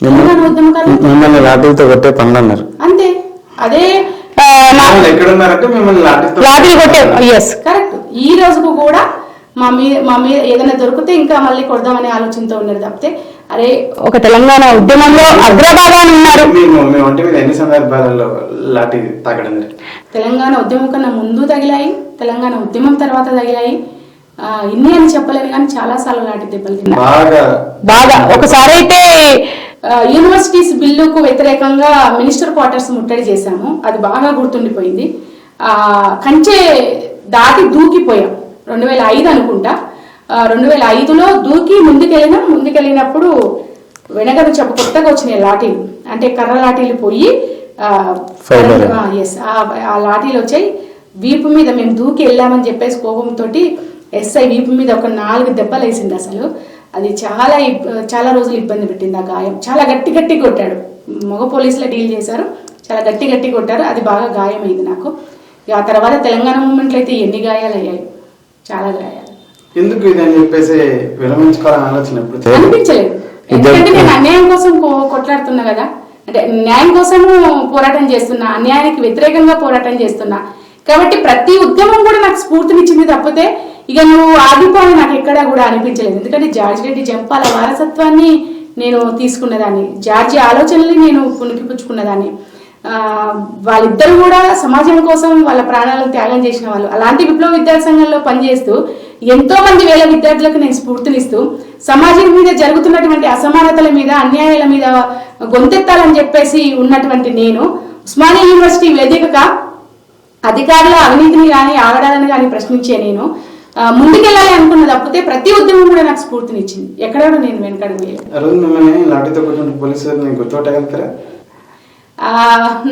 తెలంగాణ ఉద్యమకారులు లాఠీలతో కొట్టే పనులు అన్నారు అంతే. అదే లాఠీలు కొట్టే కరెక్ట్. ఈ రోజుకు కూడా మా మీద ఏదైనా దొరికితే ఇంకా మళ్ళీ కొడదామనే ఆలోచనతో ఉన్నారు తప్పితే అరే ఒక తెలంగాణ ఉద్యమంలో అగ్రభాగాన్ని ఉన్నారు. ఎన్ని సందర్భాలలో లాఠీ తాగడం తెలంగాణ ఉద్యమం కన్నా ముందు తగిలాయి, తెలంగాణ ఉద్యమం తర్వాత తగిలాయి. ఇన్ని అని చెప్పలేను కానీ చాలా సార్లు లాంటి దెబ్బలు తిన్నా బాగా. ఒకసారి అయితే యూనివర్సిటీస్ బిల్లుకు వ్యతిరేకంగా మినిస్టర్ క్వార్టర్స్ ముట్టడి చేశాము. అది బాగా గుర్తుండిపోయింది. కంచె దాటి దూకిపోయాం 2005 అనుకుంటా. 2005లో దూకి ముందుకెళ్ళినప్పుడు వెనకకు కొత్తగా వచ్చినాయి లాఠీలు, అంటే కర్ర లాఠీలు పోయి ఆ లాఠీలు వచ్చాయి వీపు మీద. మేము దూకి వెళ్ళామని చెప్పేసి కోపంతో ఎస్ఐ వీపు మీద ఒక 4 దెబ్బలు వేసింది. అసలు అది చాలా రోజులు ఇబ్బంది పెట్టింది. ఆ గాయం చాలా గట్టి కొట్టాడు. మగ పోలీసులు డీల్ చేశారు, చాలా గట్టి కొట్టారు. అది బాగా గాయమైంది నాకు. ఆ తర్వాత తెలంగాణ మూమెంట్లో అయితే ఎన్ని గాయాలు అయ్యాయి, చాలా గాయాలు. ఎందుకు ఇదని చెప్పేసి విరమించుకోవాలని ఆలోచన అనిపించలేదు. ఎందుకంటే నేను అన్యాయం కోసం కొట్లాడుతున్నా కదా, అంటే న్యాయం కోసము పోరాటం చేస్తున్నా, అన్యాయానికి వ్యతిరేకంగా పోరాటం చేస్తున్నా. కాబట్టి ప్రతి ఉద్యమం కూడా నాకు స్ఫూర్తినిచ్చింది తప్పితే ఇక నువ్వు ఆగిపోని నాకు ఎక్కడా కూడా అనిపించలేదు. ఎందుకంటే జార్జి రెడ్డి జంపాల వారసత్వాన్ని నేను తీసుకున్నదాన్ని, జార్జి ఆలోచనల్ని నేను పుణికిపుచ్చుకున్నదాన్ని. వాళ్ళిద్దరు కూడా సమాజం కోసం వాళ్ళ ప్రాణాలను త్యాగం చేసిన వాళ్ళు. అలాంటి విప్లవ విద్యార్థి సంఘంలో పనిచేస్తూ ఎంతో మంది వేల విద్యార్థులకు నేను స్ఫూర్తినిస్తూ సమాజం మీద జరుగుతున్నటువంటి అసమానతల మీద, అన్యాయాల మీద గొంతెత్తాలని చెప్పేసి ఉన్నటువంటి నేను ఉస్మానియా యూనివర్సిటీ వేదికగా అధికారుల అవినీతిని కానీ ఆగడాలను కానీ ప్రశ్నించే నేను ముందుకెళ్ళాలి అనుకున్న తప్పితే ప్రతి ఉద్యమం కూడా నాకు స్ఫూర్తినిచ్చింది. ఎక్కడ కూడా నేను వెనకడుగు వేయలేదు.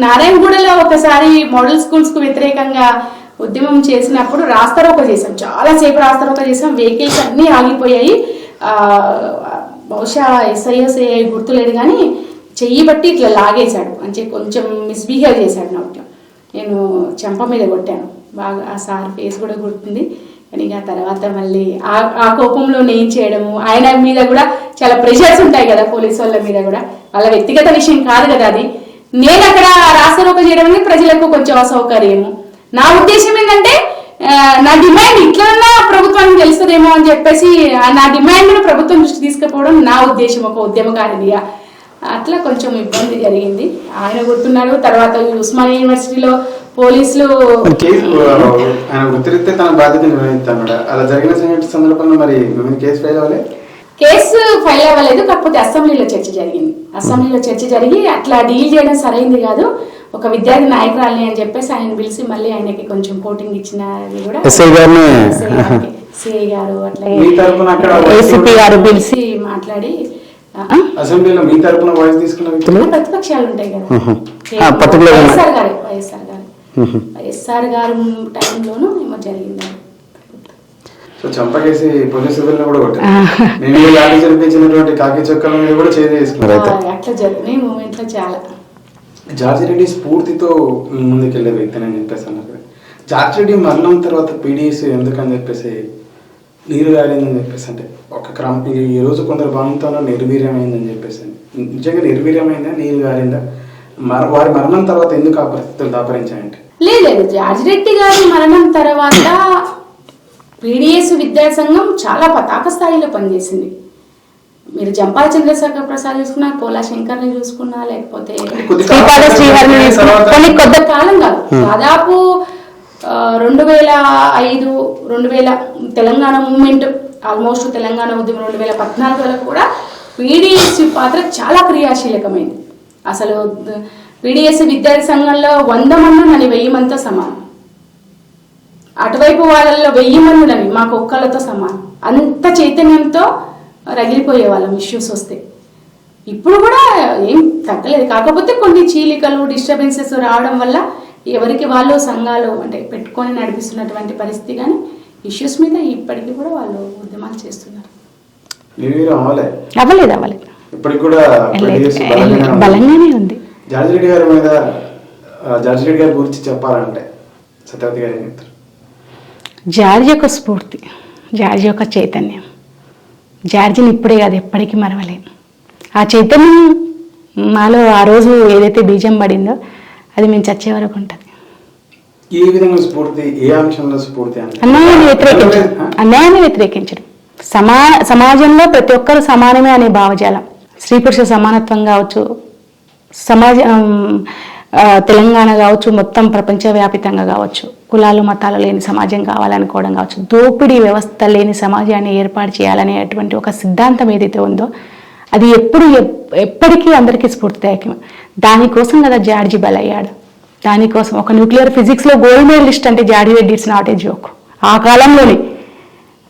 నారాయణగూడలో ఒకసారి మోడల్ స్కూల్స్ కు వ్యతిరేకంగా ఉద్యమం చేసినప్పుడు రాస్తారోక చేసాం, చాలాసేపు రాస్తారోక చేసాం. వెహికల్స్ అన్నీ ఆగిపోయాయి. బహుశా ఎస్ఐ గుర్తులేదు కానీ చెయ్యి బట్టి ఇట్లా లాగేశాడు, అంటే కొంచెం మిస్బిహేవ్ చేశాడు. నాకు నేను చెంప మీద కొట్టాను బాగా. ఆ సార్ ఫేస్ కూడా గుర్తుంది. కానీ ఆ తర్వాత మళ్ళీ ఆ కోపంలో నేను చేయడము, ఆయన మీద కూడా చాలా ప్రెషర్స్ ఉంటాయి కదా పోలీసు వాళ్ళ మీద కూడా, వాళ్ళ వ్యక్తిగత విషయం కాదు కదా అది. నేను అక్కడ రాస్తారోక చేయడం అనేది ప్రజలకు కొంచెం అసౌకర్యము. నా ఉద్దేశం ఏంటంటే నా డిమాండ్ ఇట్లన్నా ప్రభుత్వానికి తెలుస్తుందేమో అని చెప్పేసి నా డిమాండ్ను ప్రభుత్వం దృష్టి తీసుకుపోవడం నా ఉద్దేశం ఒక ఉద్యమకారినిగా. అట్లా కొంచెం ఇబ్బంది జరిగింది. ఆయన గుర్తున్నాడు. తర్వాత ఉస్మానియా యూనివర్సిటీలో పోలీసులు కేసు ఫైల్ అవ్వలేదు, కాకపోతే అసెంబ్లీలో చర్చ జరిగింది. అసెంబ్లీలో చర్చ జరిగి అట్లా డీల్ చేయడం సరైంది కాదు, ఒక విద్యార్థి నాయకురాలని అని చెప్పేసి ఆయన పిలిచి మళ్ళీ ఆయనకి కొంచెం కోటింగ్ ఇచ్చినది కూడా సిఐ గారు అట్లా ఏసీపీ గారు పిలిచి మాట్లాడి అసెంబ్లీలో మీ తరపున వాయిస్ తీసుకున్న ప్రతిపక్షాలు ఉంటాయి కదా, వైఎస్ఆర్ గారు టైంలోనూ ఏమో జరిగింది. చంపకేసి పోలీసులను కూడా కొట్టారు. చనిపించినటువంటి కాకి చొక్కల మీద కూడా చేసుకున్నారు. అట్లా జరిగినాయి మూమెంట్లో చాలా. జార్జి రెడ్డి స్ఫూర్తితో ముందుకెళ్లే వ్యక్తి అని చెప్పేసి అన్నారు. జార్జి రెడ్డి మరణం తర్వాత పీడిఎస్ ఎందుకని చెప్పేసి నీరు గారిందని చెప్పేసి, అంటే ఒక క్రమం ఈ రోజు కొందరు భావంతో నిర్వీర్యమైందని చెప్పేసి, నిజంగా నిర్వీర్యమైందా, నీరు గారిందా, వారి మరణం తర్వాత ఎందుకు ఆ పరిస్థితులు దాపరించాయంటే? లేదు, జార్జి రెడ్డి గారి మరణం తర్వాత పీడిఎస్ విద్యార్థి సంఘం చాలా పతాక స్థాయిలో పనిచేసింది. మీరు జంపాల చంద్రశేఖర్ ప్రసాద్ చూసుకున్నా, పోలా శంకర్ని చూసుకున్నా, లేకపోతే కొద్ది కాలం కాదు, దాదాపు 2005 తెలంగాణ మూమెంట్, ఆల్మోస్ట్ తెలంగాణ ఉద్యమం 2014 వరకు కూడా పీడిఎస్ పాత్ర చాలా క్రియాశీలకమైంది. అసలు పీడిఎస్ విద్యార్థి సంఘంలో 100 మంది 1000 మందితో సమానం, అటువైపు వాళ్ళల్లో 1000 మంది మాకు ఒక్కళ్ళతో సమానం. అంత చైతన్యంతో రగిలిపోయే వాళ్ళం ఇష్యూస్ వస్తే. ఇప్పుడు కూడా ఏం తగ్గలేదు, కాకపోతే కొన్ని చీలికలు డిస్టర్బెన్సెస్ రావడం వల్ల ఎవరికి వాళ్ళు సంఘాలు అంటే పెట్టుకొని నడిపిస్తున్నటువంటి పరిస్థితి. కానీ ఇష్యూస్ మీద ఇప్పటికీ కూడా వాళ్ళు ఉద్యమాలు చేస్తున్నారు. అవ్వలేదు ఇప్పటికి కూడా బలంగానే ఉంది. జార్జి రెడ్డి గారి మీద, జార్జి రెడ్డి గారి గురించి చెప్పాలంటే సత్యవతి గారు ఏం చెప్తారు? జార్జి యొక్క స్ఫూర్తి, జార్జి యొక్క చైతన్యం, జార్జిని ఇప్పుడే కాదు ఎప్పటికీ మరవలేము. ఆ చైతన్యం మాలో ఆ రోజు ఏదైతే బీజం పడిందో అది మేము చచ్చే వరకు ఉంటుంది. ఏ విధంగా స్ఫూర్తి, ఏ అంశంలో స్ఫూర్తి అంటే అన్యాయాన్ని వ్యతిరేకించడం, సమాజంలో ప్రతి ఒక్కరు సమానమే అనే భావజాలం, స్త్రీ పురుష సమానత్వం కావచ్చు, తెలంగాణ కావచ్చు, మొత్తం ప్రపంచవ్యాపితంగా కావచ్చు, కులాలు మతాలు లేని సమాజం కావాలనుకోవడం కావచ్చు, దోపిడీ వ్యవస్థ లేని సమాజాన్ని ఏర్పాటు చేయాలనేటువంటి ఒక సిద్ధాంతం ఏదైతే ఉందో అది ఎప్పటికీ అందరికీ స్ఫూర్తిదాయకం. దానికోసం కదా జార్జి బలయ్యాడు. దానికోసం ఒక న్యూక్లియర్ ఫిజిక్స్లో గోల్డ్ మెడలిస్ట్ అంటే George Reddy, it's not a joke. ఆ కాలంలోనే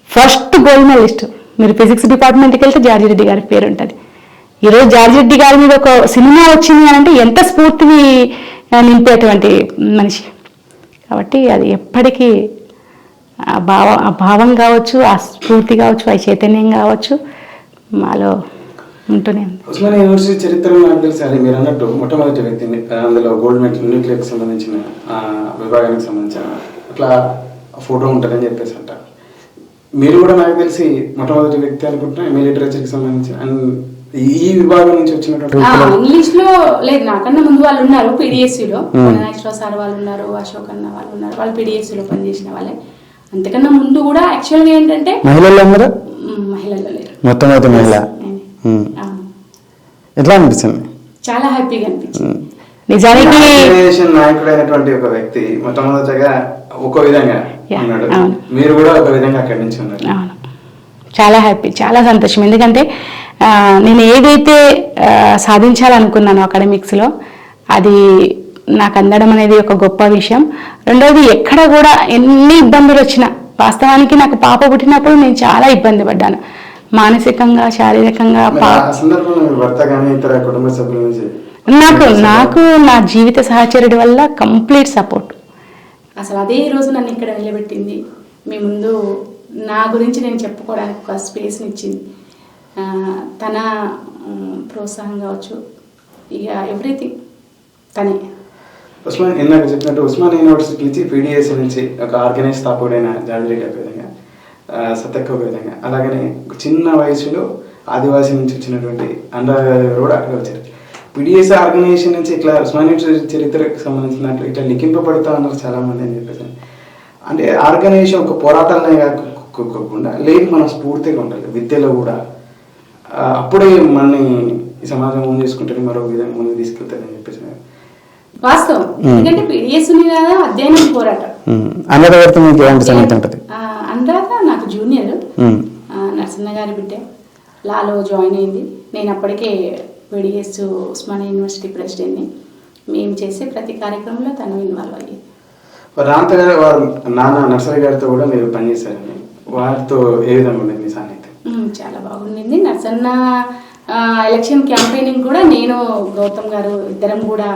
ఫస్ట్ గోల్డ్ మెడలిస్ట్. మీరు ఫిజిక్స్ డిపార్ట్మెంట్కి వెళ్తే జార్జి రెడ్డి గారి పేరు ఉంటుంది. ఈరోజు జార్జి రెడ్డి గారి మీద ఒక సినిమా వచ్చింది అని అంటే ఎంత స్ఫూర్తిని నింపేటువంటి మనిషి. కాబట్టి అది ఎప్పటికీ ఆ భావం కావచ్చు, ఆ స్ఫూర్తి కావచ్చు, ఆ చైతన్యం కావచ్చు మాలో ఉంటూనే ఉంది. ఉస్మానియా యూనివర్సిటీ చరిత్రలో నాకు తెలుసు, అది మీరు అన్నట్టు మొట్టమొదటి వ్యక్తిని అందులో గోల్డ్ మెడల్ న్యూక్లియర్కి సంబంధించిన విభాగానికి సంబంధించిన అట్లా ఫోటో ఉంటుందని చెప్పేసి అంట. మీరు కూడా నాకు తెలిసి మొట్టమొదటి వ్యక్తి అనుకుంటున్నా మీ లిటరేచర్కి సంబంధించిన ఈ విభాగం నుంచి వచ్చినటువంటి. ఇంగ్లీష్ లో లేదు, నాకన్నా ముందు వాళ్ళు ఉన్నారు పీడిఎస్సీలో, నాగేశ్వరరావు సార్ వాళ్ళు ఉన్నారు, అశోక్ అన్న వాళ్ళు ఉన్నారు, వాళ్ళు పీడిఎస్సీలో పనిచేసిన వాళ్ళే. అంతకన్నా ముందు కూడా యాక్చువల్గా ఏంటంటే మహిళల్లో లేరు, మొట్టమొదటి మహిళ. ఎట్లా అనిపిస్తుంది? చాలా హ్యాపీగా అనిపించింది. నిజానికి నాయకుడైనటువంటి ఒక వ్యక్తి మొట్టమొదటిగా ఒక విధంగా ఉన్నాడు, మీరు కూడా ఒక విధంగా అక్కడి నుంచి ఉన్నారు. చాలా హ్యాపీ, చాలా సంతోషం. ఎందుకంటే నేను ఏదైతే సాధించాలనుకున్నానో అకాడమిక్స్లో అది నాకు అందడం అనేది ఒక గొప్ప విషయం. రెండవది, ఎక్కడ కూడా ఎన్ని ఇబ్బందులు వచ్చినా, వాస్తవానికి నాకు పాప పుట్టినప్పుడు నేను చాలా ఇబ్బంది పడ్డాను, మానసికంగా, శారీరకంగా. నాకు నా జీవిత సహచరుడి వల్ల కంప్లీట్ సపోర్ట్. అసలు అదే రోజు నన్ను ఇక్కడ నిలబెట్టింది, మీ ముందు నా గురించి నేను చెప్పుకోవడానికి ఒక స్పేస్ని ఇచ్చింది. తన ప్రోత్సాహం కావచ్చు, ఇక ఎవ్రీథింగ్ తనే. ఇందాక చెప్పినట్టు ఉస్మానియా యూనివర్సిటీ నుంచి పీడిఎస్ నుంచి ఒక ఆర్గనైజ్ స్థాపకుడైన జార్జి రెడ్డి ఒక విధంగా, సతెక్క ఒక విధంగా, అలాగనే చిన్న వయసులో ఆదివాసీ నుంచి వచ్చినటువంటి అనురాగ్ కూడా అక్కడ వచ్చారు. పీడిఎస్ ఆర్గనైజేషన్ నుంచి ఇట్లా ఉస్మానియా చరిత్రకు సంబంధించిన దాంట్లో ఇట్లా లిఖింపబడుతూ ఉన్నారు చాలామంది అని చెప్పేసి. అంటే ఆర్గనైజేషన్ ఒక పోరాటాలనే కాకుండా లేదు, మన స్ఫూర్తిగా ఉండాలి విద్యలో కూడా. అప్పుడే మనని ఈ సమాజం ముందు చేసుకుంటే మరో విధంగా ముందు తీసుకెళ్తారని చెప్పేసి వాస్తవం. ఎందుకంటే పీడిఎస్ అధ్యయనం పోరాటం. అనురాధ నాకు జూనియర్, నరసింహ గారి బిడ్డ, లాలో జాయిన్ అయింది. నేను అప్పటికే పీడిఎస్ ఉస్మానియా యూనివర్సిటీ ప్రెసిడెంట్ని. మేము చేసే ప్రతి కార్యక్రమంలో తను ఇన్వాల్వ్ అయ్యేది. రాంతగారు వారు నాన్న నర్సరీ గారితో కూడా మీరు పనిచేశారండి, వారితో ఏ విధంగా ఉండేది మీ సాన్నిధ్యం? చాలా బాగుండింది. నర్సన్న ఎలక్షన్ క్యాంపెయినింగ్ కూడా నేను, గౌతమ్ గారు ఇద్దరం కూడా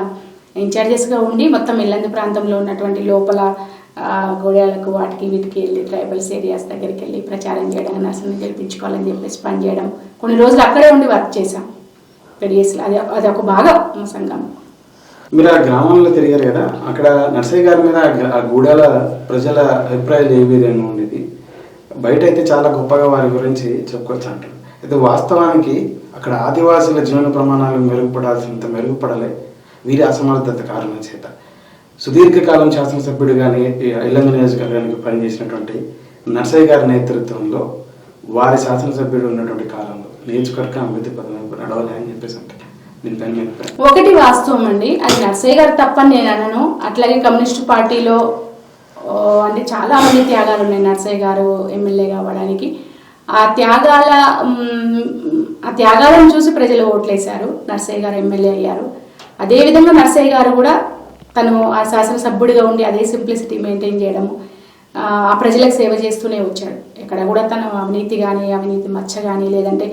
ఇన్ఛార్జెస్గా ఉండి మొత్తం ఇల్లందు ప్రాంతంలో ఉన్నటువంటి లోపల గోడలకు వాటికి వీటికి వెళ్ళి ట్రైబల్స్ ఏరియాస్ దగ్గరికి వెళ్ళి ప్రచారం చేయడం, నర్సన్న గెలిపించుకోవాలని చెప్పేసి పనిచేయడం. కొన్ని రోజులు అక్కడే ఉండి వర్క్ చేశాం పీడిఎస్లో. అది ఒక భాగం మా సంఘం. మీరు ఆ గ్రామంలో తిరిగారు కదా, అక్కడ నర్సయ్య గారి మీద ఆ గూడాల ప్రజల అభిప్రాయాలు ఏ విధంగా ఉండేది? బయట అయితే చాలా గొప్పగా వారి గురించి చెప్పుకోవచ్చు అంటారు. అయితే వాస్తవానికి అక్కడ ఆదివాసుల జీవన ప్రమాణాలు మెరుగుపడాల్సినంత మెరుగుపడలే వీరి అసమర్థత కారణం చేత. సుదీర్ఘకాలం శాసనసభ్యుడిగానే ఇల్లందు నియోజకవర్గానికి పనిచేసినటువంటి నర్సయ్య గారి నేతృత్వంలో వారి శాసనసభ్యుడు ఉన్నటువంటి కాలంలో నియోజకవర్గం అభివృద్ధి పదవి నడవలే అని చెప్పేసి అంటారు. ఒకటి వాస్తవం అండి, అది నర్సయ్య గారు తప్పని నేను అనను. అట్లాగే కమ్యూనిస్టు పార్టీలో అంటే చాలా మంది త్యాగాలు ఉన్నాయి నర్సయ్య గారు ఎమ్మెల్యే కావడానికి. ఆ త్యాగాలను చూసి ప్రజలు ఓట్లేశారు, నర్సయ్య గారు ఎమ్మెల్యే అయ్యారు. అదేవిధంగా నర్సయ్య గారు కూడా తను ఆ శాసనసభ్యుడిగా ఉండి అదే సింప్లిసిటీ మెయింటైన్ చేయడము, ఆ ప్రజలకు సేవ చేస్తూనే వచ్చాడు. ఎక్కడ కూడా తను అవినీతి కానీ, అవినీతి మచ్చ కానీ, లేదంటే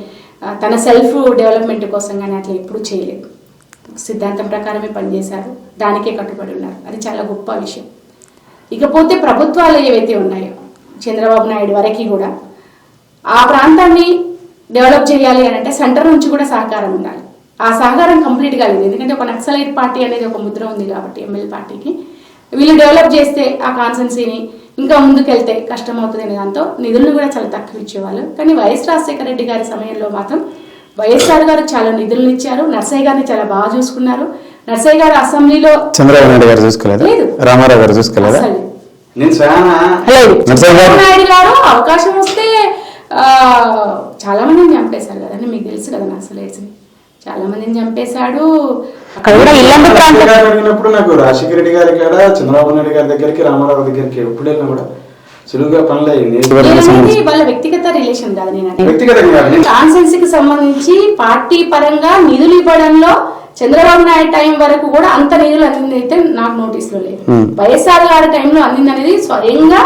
తన సెల్ఫ్ డెవలప్మెంట్ కోసం కానీ అట్లా ఎప్పుడూ చేయలేదు. సిద్ధాంతం ప్రకారమే పనిచేశారు, దానికే కట్టుబడి ఉన్నారు. అది చాలా గొప్ప విషయం. ఇకపోతే ప్రభుత్వాలు ఏవైతే ఉన్నాయో చంద్రబాబు నాయుడు వరకు కూడా ఆ ప్రాంతాన్ని డెవలప్ చేయాలి అని అంటే సెంటర్ నుంచి కూడా సహకారం ఉండాలి. ఆ సహకారం కంప్లీట్గా లేదు. ఎందుకంటే ఒక నక్సలైట్ పార్టీ అనేది ఒక ముద్ర ఉంది కాబట్టి ఎమ్మెల్యే పార్టీకి వీళ్ళు డెవలప్ చేస్తే ఆ కాన్సెన్సీని ఇంకా ముందుకెళ్తే కష్టం అవుతుంది అనే దాంతో నిధులను కూడా చాలా తక్కువ ఇచ్చేవాళ్ళు. కానీ వైఎస్ రాజశేఖర రెడ్డి గారి సమయంలో మాత్రం వైఎస్ఆర్ గారు చాలా నిధులను ఇచ్చారు, నర్సయ్య గారిని చాలా బాగా చూసుకున్నారు. నర్సయ్య గారు అసెంబ్లీలో చంద్రబాబు నాయుడు గారు చూసుకోలేదా? లేదు. రామారావు గారు చూసుకోలేదా? అసలు నేను స్వయానా చంద్రబాబు నాయుడు గారు అవకాశం వస్తే చాలా మందిని చంపేశారు కదండి, మీకు తెలుసు కదా నక్సలైట్స్ని చాలా మందిని చంపేశాడు. అక్కడ కూడా ఇల్లందు ప్రాంతం అడిగినప్పుడు నాకు రాజశేఖర రెడ్డి గారి కాడ, చంద్రబాబు నాయుడు గారి దగ్గరికి, రామారావు దగ్గరికి ఎప్పుడు వెళ్ళినా కూడా సులువుగా పనులు నేననేది వాళ్ళ వ్యక్తిగత రిలేషన్ కాదు, నేను వ్యక్తిగతంగా కాన్సెన్సీకి సంబంధించి పార్టీ పరంగా నిధులు ఇవ్వడంలో చంద్రబాబు నాయుడు టైం వరకు కూడా అంత నిధులు అందింది అయితే నాకు నోటీస్ లో లేదు. వైఎస్ఆర్ గారి టైంలో అందింది అనేది స్వయంగా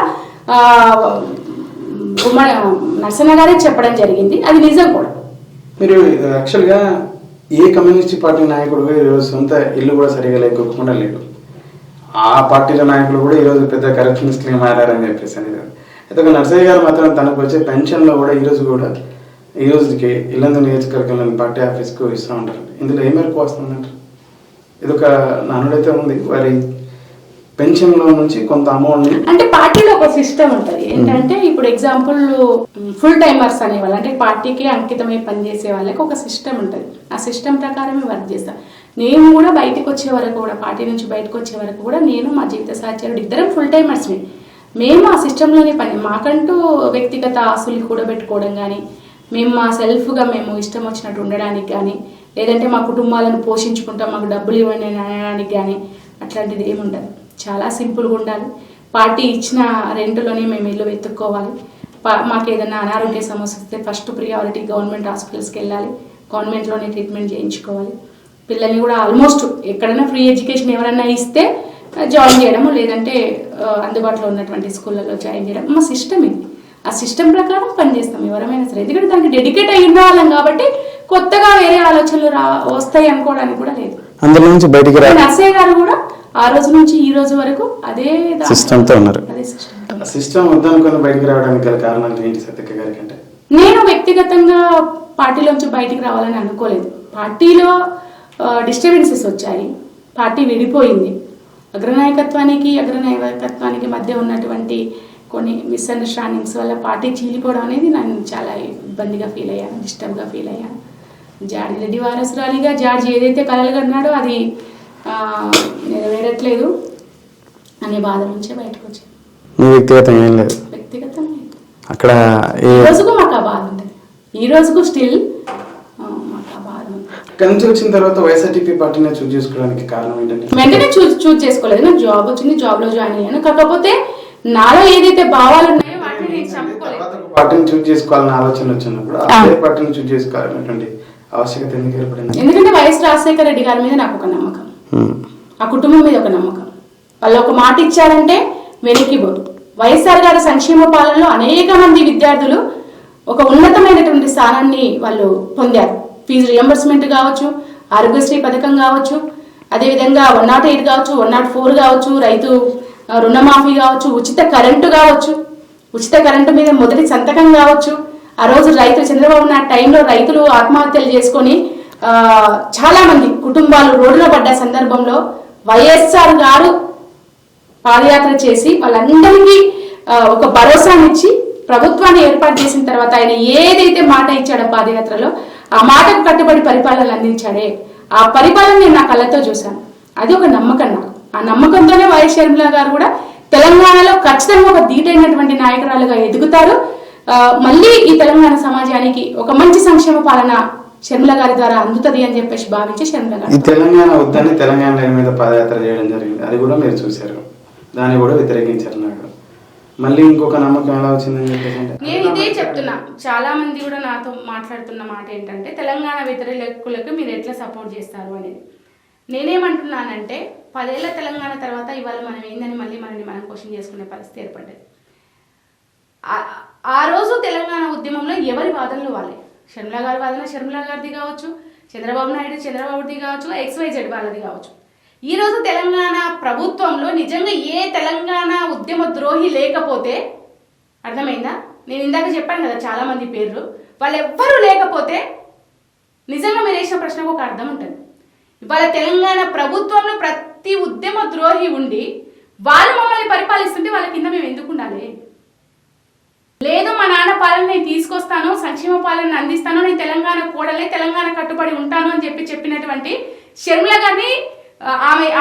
నరసన్న గారే చెప్పడం జరిగింది, అది నిజం కూడా. మీరు యాక్చువల్గా ఏ కమ్యూనిస్ట్ పార్టీ నాయకుడు ఈరోజు సొంత ఇల్లు కూడా సరిగా లేకోకుండా లేడు. ఆ పార్టీల నాయకులు కూడా ఈరోజు పెద్ద కరప్షనిస్ట్గా మారారని చెప్పేసి అనేది. అయితే నరసయ్య గారు మాత్రం తనకు వచ్చే పెన్షన్లో కూడా ఈ రోజుకి ఇల్లందు నియోజకవర్గంలోని పార్టీ ఆఫీస్కు ఇస్తూ ఉంటారు. ఇందులో ఏ మేరకు వస్తుందంటారు? ఇది ఒక నానుడైతే ఉంది, వారి పెన్షన్లో నుంచి కొంత అమౌంట్ అంటే పార్టీలో ఒక సిస్టమ్ ఉంటుంది. ఏంటంటే ఇప్పుడు ఎగ్జాంపుల్ ఫుల్ టైమర్స్ అనేవాళ్ళు, అంటే పార్టీకి అంకితమై పనిచేసే వాళ్ళకి ఒక సిస్టమ్ ఉంటుంది. ఆ సిస్టమ్ ప్రకారమే వర్క్ చేస్తాం. నేను కూడా బయటకు వచ్చే వరకు కూడా, పార్టీ నుంచి బయటకు వచ్చే వరకు కూడా నేను మా జీవిత సహచరుడు ఇద్దరం ఫుల్ టైమర్స్ని. మేము ఆ సిస్టంలోనే పని, మాకంటూ వ్యక్తిగత ఆస్తులు కూడబెట్టుకోవడం కానీ, మేము మా సెల్ఫ్గా మేము ఇష్టం వచ్చినట్టు ఉండడానికి కానీ, లేదంటే మా కుటుంబాలను పోషించుకుంటాం మాకు డబ్బులు ఇవ్వండి అని అనడానికి కానీ అట్లాంటిది ఏమి ఉండదు. చాలా సింపుల్గా ఉండాలి. పార్టీ ఇచ్చిన రెంట్లోనే మేము ఇల్లు వెతుక్కోవాలి. మాకు ఏదైనా అనారోగ్య సమస్య వస్తే ఫస్ట్ ప్రియారిటీ గవర్నమెంట్ హాస్పిటల్స్కి వెళ్ళాలి, గవర్నమెంట్లోనే ట్రీట్మెంట్ చేయించుకోవాలి. పిల్లల్ని కూడా ఆల్మోస్ట్ ఎక్కడైనా ఫ్రీ ఎడ్యుకేషన్ ఎవరైనా ఇస్తే జాయిన్ చేయడం, లేదంటే అందుబాటులో ఉన్నటువంటి స్కూళ్ళలో జాయిన్ చేయడం మా సిస్టమ్ ఇది. ఆ సిస్టమ్ ప్రకారం పనిచేస్తాం ఎవరైనా సరే, ఎందుకంటే దానికి డెడికేట్ అయి ఉండవాళ్ళం కాబట్టి కొత్తగా వేరే ఆలోచనలు వస్తాయి అనుకోవడానికి కూడా లేదు. అందులో నుంచి బయటికి నర్సయ్య గారు కూడా ఆ రోజు నుంచి ఈ రోజు వరకు అదే సిస్టంతో ఉన్నారు. సిస్టమ్ వద్దనుకుని బయటికి రావడానికి గల కారణాలు ఏంటి సత్యక్క గారికి? అంటే నేను వ్యక్తిగతంగా పార్టీలోంచి బయటికి రావాలని అనుకోలేదు. పార్టీలో డిస్టర్బెన్సెస్ వచ్చాయి, పార్టీ విడిపోయింది. అగ్రనాయకత్వానికి మధ్య ఉన్నటువంటి కొన్ని మిస్అండర్స్టాండింగ్స్ వల్ల పార్టీ చీలిపోవడం అనేది నేను చాలా ఇబ్బందిగా ఫీల్ అయ్యాను, డిస్టర్బ్గా ఫీల్ అయ్యాను. జార్జి రెడ్డి వారసురాలిగా జార్జి ఏదైతే కలలు కన్నాడో అది నెరవేరట్లేదు అనే బాధ నుంచే బయటకు వచ్చాను. వ్యక్తిగతంగా ఏం లేదు, వ్యక్తిగతంగా అక్కడ ఈ రోజుకు మాకు ఆ బాధ ఉంటుంది, ఈ రోజుకు స్టిల్ మాకు ఆ బాధ ఉంది. కంచి వచ్చిన తర్వాత వైఎస్ఆర్టీపీ పార్టీని చూస్ చేసుకోవడానికి కారణం ఏంటంటే? వెంటనే చూస్ చేసుకోలేదు, నాకు జాబ్ వచ్చింది, జాబ్లో జాయిన్ అయ్యాను. కాకపోతే నాలో ఏదైతే భావాలు ఉన్నాయో వాటిని నేను చంపుకోలేదు. పార్టీని చూస్ చేసుకోవాలన్న ఆలోచన వచ్చినప్పుడు అదే పార్టీని చూస్ చేసుకోవాలన్నటువంటి ఆవశ్యకత ఎందుకు ఏర్పడింది? ఎందుకంటే వైఎస్ రాజశేఖర రెడ్డి గారి మీద నాకు ఒక నమ్మకం, ఆ కుటుంబం మీద ఒక నమ్మకం. వాళ్ళు ఒక మాట ఇచ్చారంటే వెనక్కిపోదు. వైఎస్ఆర్ గారి సంక్షేమ పాలనలో అనేక మంది విద్యార్థులు ఒక ఉన్నతమైనటువంటి స్థానాన్ని వాళ్ళు పొందారు. ఫీజు రియంబర్స్మెంట్ కావచ్చు, ఆరోగ్యశ్రీ పథకం కావచ్చు, అదేవిధంగా 108 కావచ్చు, 104 కావచ్చు, రైతు రుణమాఫీ కావచ్చు, ఉచిత కరెంటు కావచ్చు, ఉచిత కరెంటు మీద మొదటి సంతకం కావచ్చు. ఆ రోజు రైతులు చంద్రబాబు నాయుడు టైంలో రైతులు ఆత్మహత్యలు చేసుకొని చాలా మంది కుటుంబాలు రోడ్డున పడ్డ సందర్భంలో వైఎస్ఆర్ గారు పాదయాత్ర చేసి వాళ్ళందరికీ ఒక భరోసానిచ్చి ప్రభుత్వాన్ని ఏర్పాటు చేసిన తర్వాత ఆయన ఏదైతే మాట ఇచ్చాడో పాదయాత్రలో ఆ మాటకు కట్టుబడి పరిపాలన అందించాడే, ఆ పరిపాలన నేను నా కళ్ళతో చూశాను. అది ఒక నమ్మకం నాకు. ఆ నమ్మకంతోనే వైఎస్ షర్మిల గారు కూడా తెలంగాణలో ఖచ్చితంగా ఒక ధీటైనటువంటి నాయకురాలుగా ఎదుగుతారు. మళ్ళీ ఈ తెలంగాణ సమాజానికి ఒక మంచి సంక్షేమ పాలన షర్మిల గారి ద్వారా అందుతుంది అని చెప్పేసి భావించి షర్మిల గారు ఈ తెలంగాణ వద్దని తెలంగాణ మీద పాదయాత్ర చేయడం జరిగింది, అది కూడా మీరు చూశారు, దాన్ని కూడా వ్యతిరేకించారు. నాకు మళ్ళీ ఇంకొక నమ్మకం ఎలా వచ్చిందని చెప్పేసి నేను ఇదే చెప్తున్నా. చాలా మంది కూడా నాతో మాట్లాడుతున్న మాట ఏంటంటే తెలంగాణ వ్యతిరేకులకు మీరు ఎట్లా సపోర్ట్ చేస్తారు అనేది. నేనేమంటున్నానంటే 10 ఏళ్ల తెలంగాణ తర్వాత ఇవాళ మనం ఏందని మళ్ళీ మనల్ని మనం క్వశ్చన్ చేసుకునే పరిస్థితి ఏర్పడ్డది. ఆ రోజు తెలంగాణ ఉద్యమంలో ఎవరి వాదనలు వాళ్ళే. షర్మిల గారి వాదన షర్మిల గారిది కావచ్చు, చంద్రబాబు నాయుడుది కావచ్చు, XYZ వాళ్ళది కావచ్చు. ఈ రోజు తెలంగాణ ప్రభుత్వంలో నిజంగా ఏ తెలంగాణ ఉద్యమ ద్రోహి లేకపోతే, అర్థమైందా? నేను ఇందాక చెప్పాను కదా చాలా మంది పేర్లు, వాళ్ళు ఎవ్వరూ లేకపోతే నిజంగా మీరు వేసిన ప్రశ్నకు ఒక అర్థం ఉంటుంది. ఇవాళ తెలంగాణ ప్రభుత్వంలో ప్రతి ఉద్యమ ద్రోహి ఉండి వాళ్ళు మమ్మల్ని పరిపాలిస్తుంటే వాళ్ళ కింద మేము ఎందుకు ఉండాలి? లేదు మా నాన్న పాలన నేను తీసుకొస్తాను, సంక్షేమ పాలన అందిస్తాను, నేను తెలంగాణ కూడలే, తెలంగాణ కట్టుబడి ఉంటాను అని చెప్పినటువంటి షర్మిల గారిని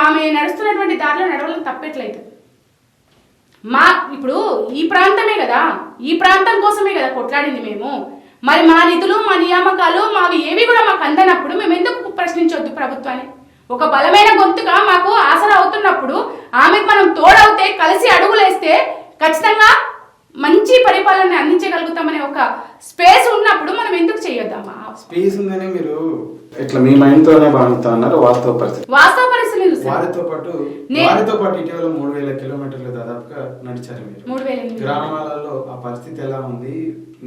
ఆమె నడుస్తున్నటువంటి దారిలో నడవడం తప్పేట్లయితే ఇప్పుడు ఈ ప్రాంతమే కదా, ఈ ప్రాంతం కోసమే కదా కొట్లాడింది మేము. మరి మా నిధులు మా నియామకాలు మావి ఏవి కూడా మాకు అందనప్పుడు మేము ఎందుకు ప్రశ్నించొద్దు ప్రభుత్వాన్ని? ఒక బలమైన గొంతుగా మాకు ఆసరా అవుతున్నప్పుడు ఆమెకు మనం తోడవుతే కలిసి అడుగులేస్తే ఖచ్చితంగా మంచి పరిపాలన అందించగలుగుతామనే ఒక స్పేస్ ఉన్నప్పుడు మనం ఎందుకు చేయొద్దమ్మా? స్పేస్ ఉందని మీరు ఇట్లా మీ మైండ్ తోనే భావిస్తా అన్నారు. వాస్తవ పరిస్థితి వారితో పాటు ఇటీవల 3000 కిలోమీటర్లు దాదాపుగా నడిచారు మీరు. 3000 గ్రామాలలో ఆ పరిస్థితి ఎలా ఉంది?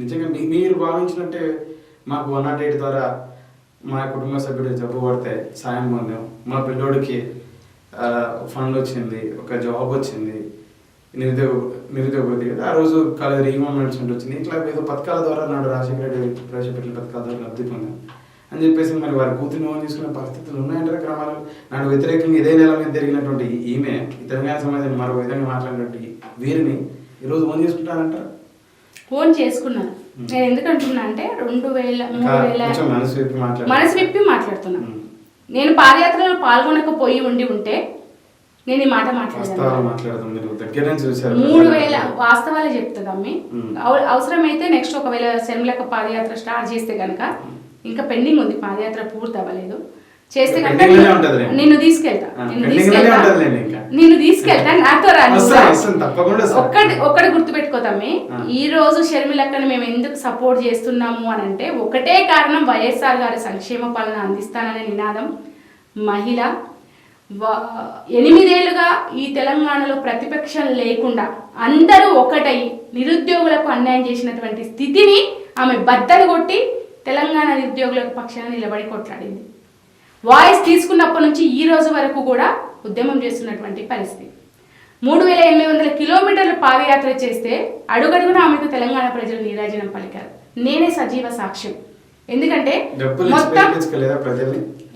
నిజంగా మీరు భావించినట్టే మాకు 108 ద్వారా మా కుటుంబ సభ్యుడు జబ్బు పడితే సాయం పొందాం, మా పిల్లోడికి ఫండ్ వచ్చింది, ఒక జాబ్ వచ్చింది, నిరుద్యోగ ఆ రోజు కాలేజ్ రీమోమెంట్స్మెంట్ వచ్చింది, ఇట్లా ఏదో పథకాల ద్వారా నాడు రాజశేఖర రెడ్డి ప్రవేశపెట్టిన పథకాల ద్వారా లబ్ధి పొందాం అని చెప్పేసి మరి వారి కూతురు తీసుకునే పరిస్థితులు ఉన్నాయంటారు గ్రామాలు. నాడు వ్యతిరేకంగా ఇదే నెల మీద జరిగినటువంటి ఈమె ఈ తెలంగాణ సమాజాన్ని మరో విధంగా మాట్లాడినటువంటి వీరిని ఈరోజు ఓన్ చేసుకుంటారంటారు. ఫోన్ చేసుకున్నాను. నేను ఎందుకంటున్నా అంటే 2000 మనసు విప్పి మాట్లాడుతున్నా. నేను పాదయాత్రలో పాల్గొనకపోయి ఉంటే నేను ఈ మాట మాట్లాడతాను. 3000 వాస్తవాలే చెప్తుంది అమ్మి. అవసరమైతే నెక్స్ట్ ఒకవేళ శర్మిలక్క పాదయాత్ర స్టార్ట్ చేస్తే కనుక, ఇంకా పెండింగ్ ఉంది, పాదయాత్ర పూర్తి అవ్వలేదు, చేస్తే కనుక నిన్ను తీసుకెళ్తా నాతో రాని. ఒక్కటి గుర్తుపెట్టుకోతమ్మి, ఈ రోజు షర్మిలక్కను మేము ఎందుకు సపోర్ట్ చేస్తున్నాము అని అంటే ఒకటే కారణం, వైఎస్ఆర్ గారి సంక్షేమ పాలన అందిస్తాననే నినాదం. మహిళ 8 ఏళ్లుగా ఈ తెలంగాణలో ప్రతిపక్షం లేకుండా అందరూ ఒకటై నిరుద్యోగులకు అన్యాయం చేసినటువంటి స్థితిని ఆమె బద్దలు కొట్టి తెలంగాణ నిరుద్యోగులకు పక్షాన నిలబడి కొట్లాడింది. వాయిస్ తీసుకున్నప్పటి నుంచి ఈ రోజు వరకు కూడా ఉద్యమం చేస్తున్నటువంటి పరిస్థితి. 3800 కిలోమీటర్లు పాదయాత్ర చేస్తే అడుగడుగున ఆమెకు తెలంగాణ ప్రజలు నీరాజనం పలికారు. నేనే సజీవ సాక్ష్యం. ఎందుకంటే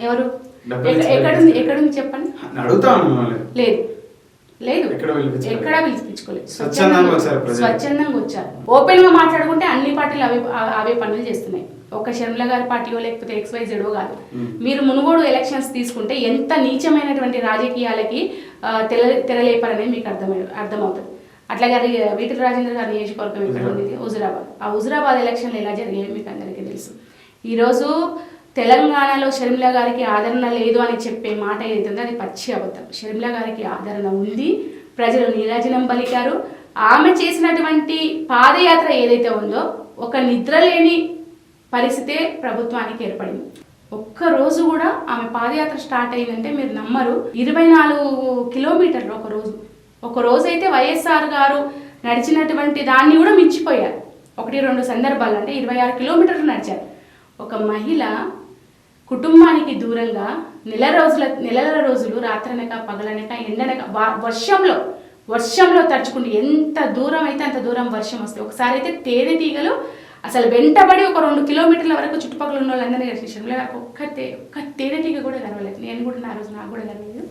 ఎవరు ఎక్కడుంది చెప్పండి? లేదు ఎక్కడా పిలిపించుకోలేదు. స్వచ్ఛందంగా వచ్చారు. ఓపెన్ గా మాట్లాడుకుంటే అన్ని పార్టీలు అవే పనులు చేస్తున్నాయి. ఒక షర్మిల గారి పార్టీయో లేకపోతే XYZ కాదు. మీరు మునుగోడు ఎలక్షన్స్ తీసుకుంటే ఎంత నీచమైనటువంటి రాజకీయాలకి తెరలేపారనేది మీకు అర్థమవుతుంది. అట్లాగే వీటిల్ రాజేంద్ర గారి నియోజకవర్గం ఎక్కడ ఉంది? హుజురాబాద్. ఆ హుజురాబాద్ ఎలక్షన్లు ఎలా జరిగాయో మీకు అందరికీ తెలుసు. ఈరోజు తెలంగాణలో షర్మిల గారికి ఆదరణ లేదు అని చెప్పే మాట ఏదైతుందో అది పచ్చి అబద్ధం. షర్మిల గారికి ఆదరణ ఉంది, ప్రజలు నీరాజనం పలికారు. ఆమె చేసినటువంటి పాదయాత్ర ఏదైతే ఉందో ఒక నిద్రలేని పరిస్థితే ప్రభుత్వానికి ఏర్పడింది. ఒక్కరోజు కూడా ఆమె పాదయాత్ర స్టార్ట్ అయిందంటే మీరు నమ్మరు, 24 కిలోమీటర్లు ఒక రోజు అయితే వైఎస్ఆర్ గారు నడిచినటువంటి దాన్ని కూడా మించిపోయారు. 1-2 సందర్భాలు అంటే 26 కిలోమీటర్లు నడిచారు. ఒక మహిళ కుటుంబానికి దూరంగా నెలల రోజులు రాత్రనక పగలనక ఎండనక వర్షంలో తడుచుకుంటూ ఎంత దూరం అయితే అంత దూరం వర్షం వస్తే ఒకసారి అయితే తేనెటీగలు అసలు వెంటబడి ఒక 2 కిలోమీటర్ల వరకు చుట్టుపక్కల ఉన్న వాళ్ళందరినీ కలిసి ఒక్క తేనెటీగ కూడా కనవలేదు. నేను కూడా నాకు కూడా కనలేదు.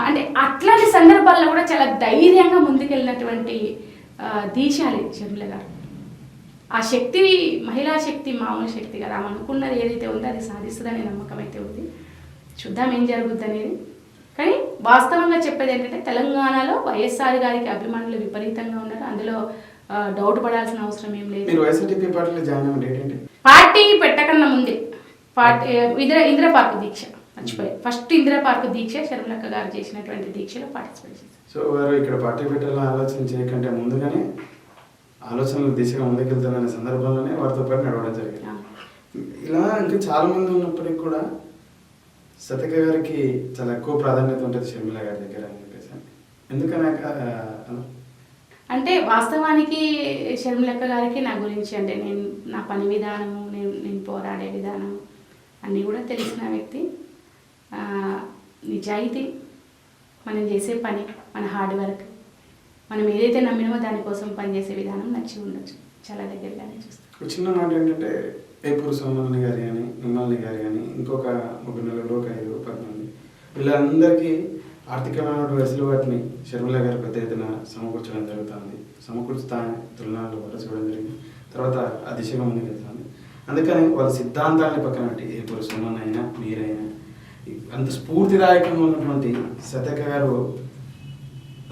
అంటే అట్లాంటి సందర్భాల్లో కూడా చాలా ధైర్యంగా ముందుకెళ్ళినటువంటి దీశాలి షర్మిల గారు. ఆ శక్తి, మహిళా శక్తి మామూలు శక్తి కదా. ఆమె అనుకున్నది ఏదైతే ఉందో అది సాధిస్తుందనే నమ్మకం అయితే ఉంది. చూద్దాం ఏం జరుగుద్ది అనేది. కానీ వాస్తవంగా చెప్పేది ఏంటంటే తెలంగాణలో వైఎస్ఆర్ గారికి అభిమానులు విపరీతంగా ఉన్నారు. అందులో డౌట్ పడాల్సిన అవసరం ఏం లేదు. పార్టీ పెట్టకన్నా ముందే ఇందిరా పార్క్ దీక్ష మర్చిపోయారు. ఫస్ట్ ఇందిరా పార్క్ దీక్ష షర్మిలక్క గారు చేసినటువంటి దీక్షలో పార్టిసిపేట్ చేశారు. సో వారు ఇక్కడ పార్టీ పెట్టాలని ఆలోచన చేయకంటే ముందుగానే ఆలోచనలు దిశగా ముందుకెళ్తారనే సందర్భంలోనే వారితో పాటు నడవడం జరిగింది. ఇలా ఇంకా చాలా మంది ఉన్నప్పటికీ కూడా సతక గారికి చాలా ఎక్కువ ప్రాధాన్యత ఉంటుంది షర్మిల గారి దగ్గర అని చెప్పేసి. ఎందుకని అంటే వాస్తవానికి షర్మిలక్క గారికి నా గురించి అంటే నా పని విధానము, నేను పోరాడే విధానం అన్నీ కూడా తెలిసిన వ్యక్తి. నిజాయితీ, మనం చేసే పని, మన హార్డ్ వర్క్, మనం ఏదైతే నమ్మినామో దానికోసం పనిచేసే విధానం నచ్చి ఉండొచ్చు. చాలా దగ్గరగానే చూస్తాం. చిన్న మాట ఏంటంటే ఏపూరు సోమని గారు కానీ, మిమ్మల్ని గారు కానీ, ఇంకొక 3 నెలలు 5-10 మంది వీళ్ళందరికీ ఆర్థికమైన వెసులుబాటుని షర్మిల గారు పెద్ద ఎత్తున సమకూర్చడం జరుగుతుంది. సమకూర్చుతా తులనాలు వరచడం జరిగింది. తర్వాత ఆ దిశగా ముందుకు వెళ్తుంది. అందుకని వాళ్ళ సిద్ధాంతాలని పక్కన పెట్టి ఇప్పుడు సుమన్ అయినా మీరైనా అంత స్ఫూర్తిదాయకంగా ఉన్నటువంటి సత్యక్క గారు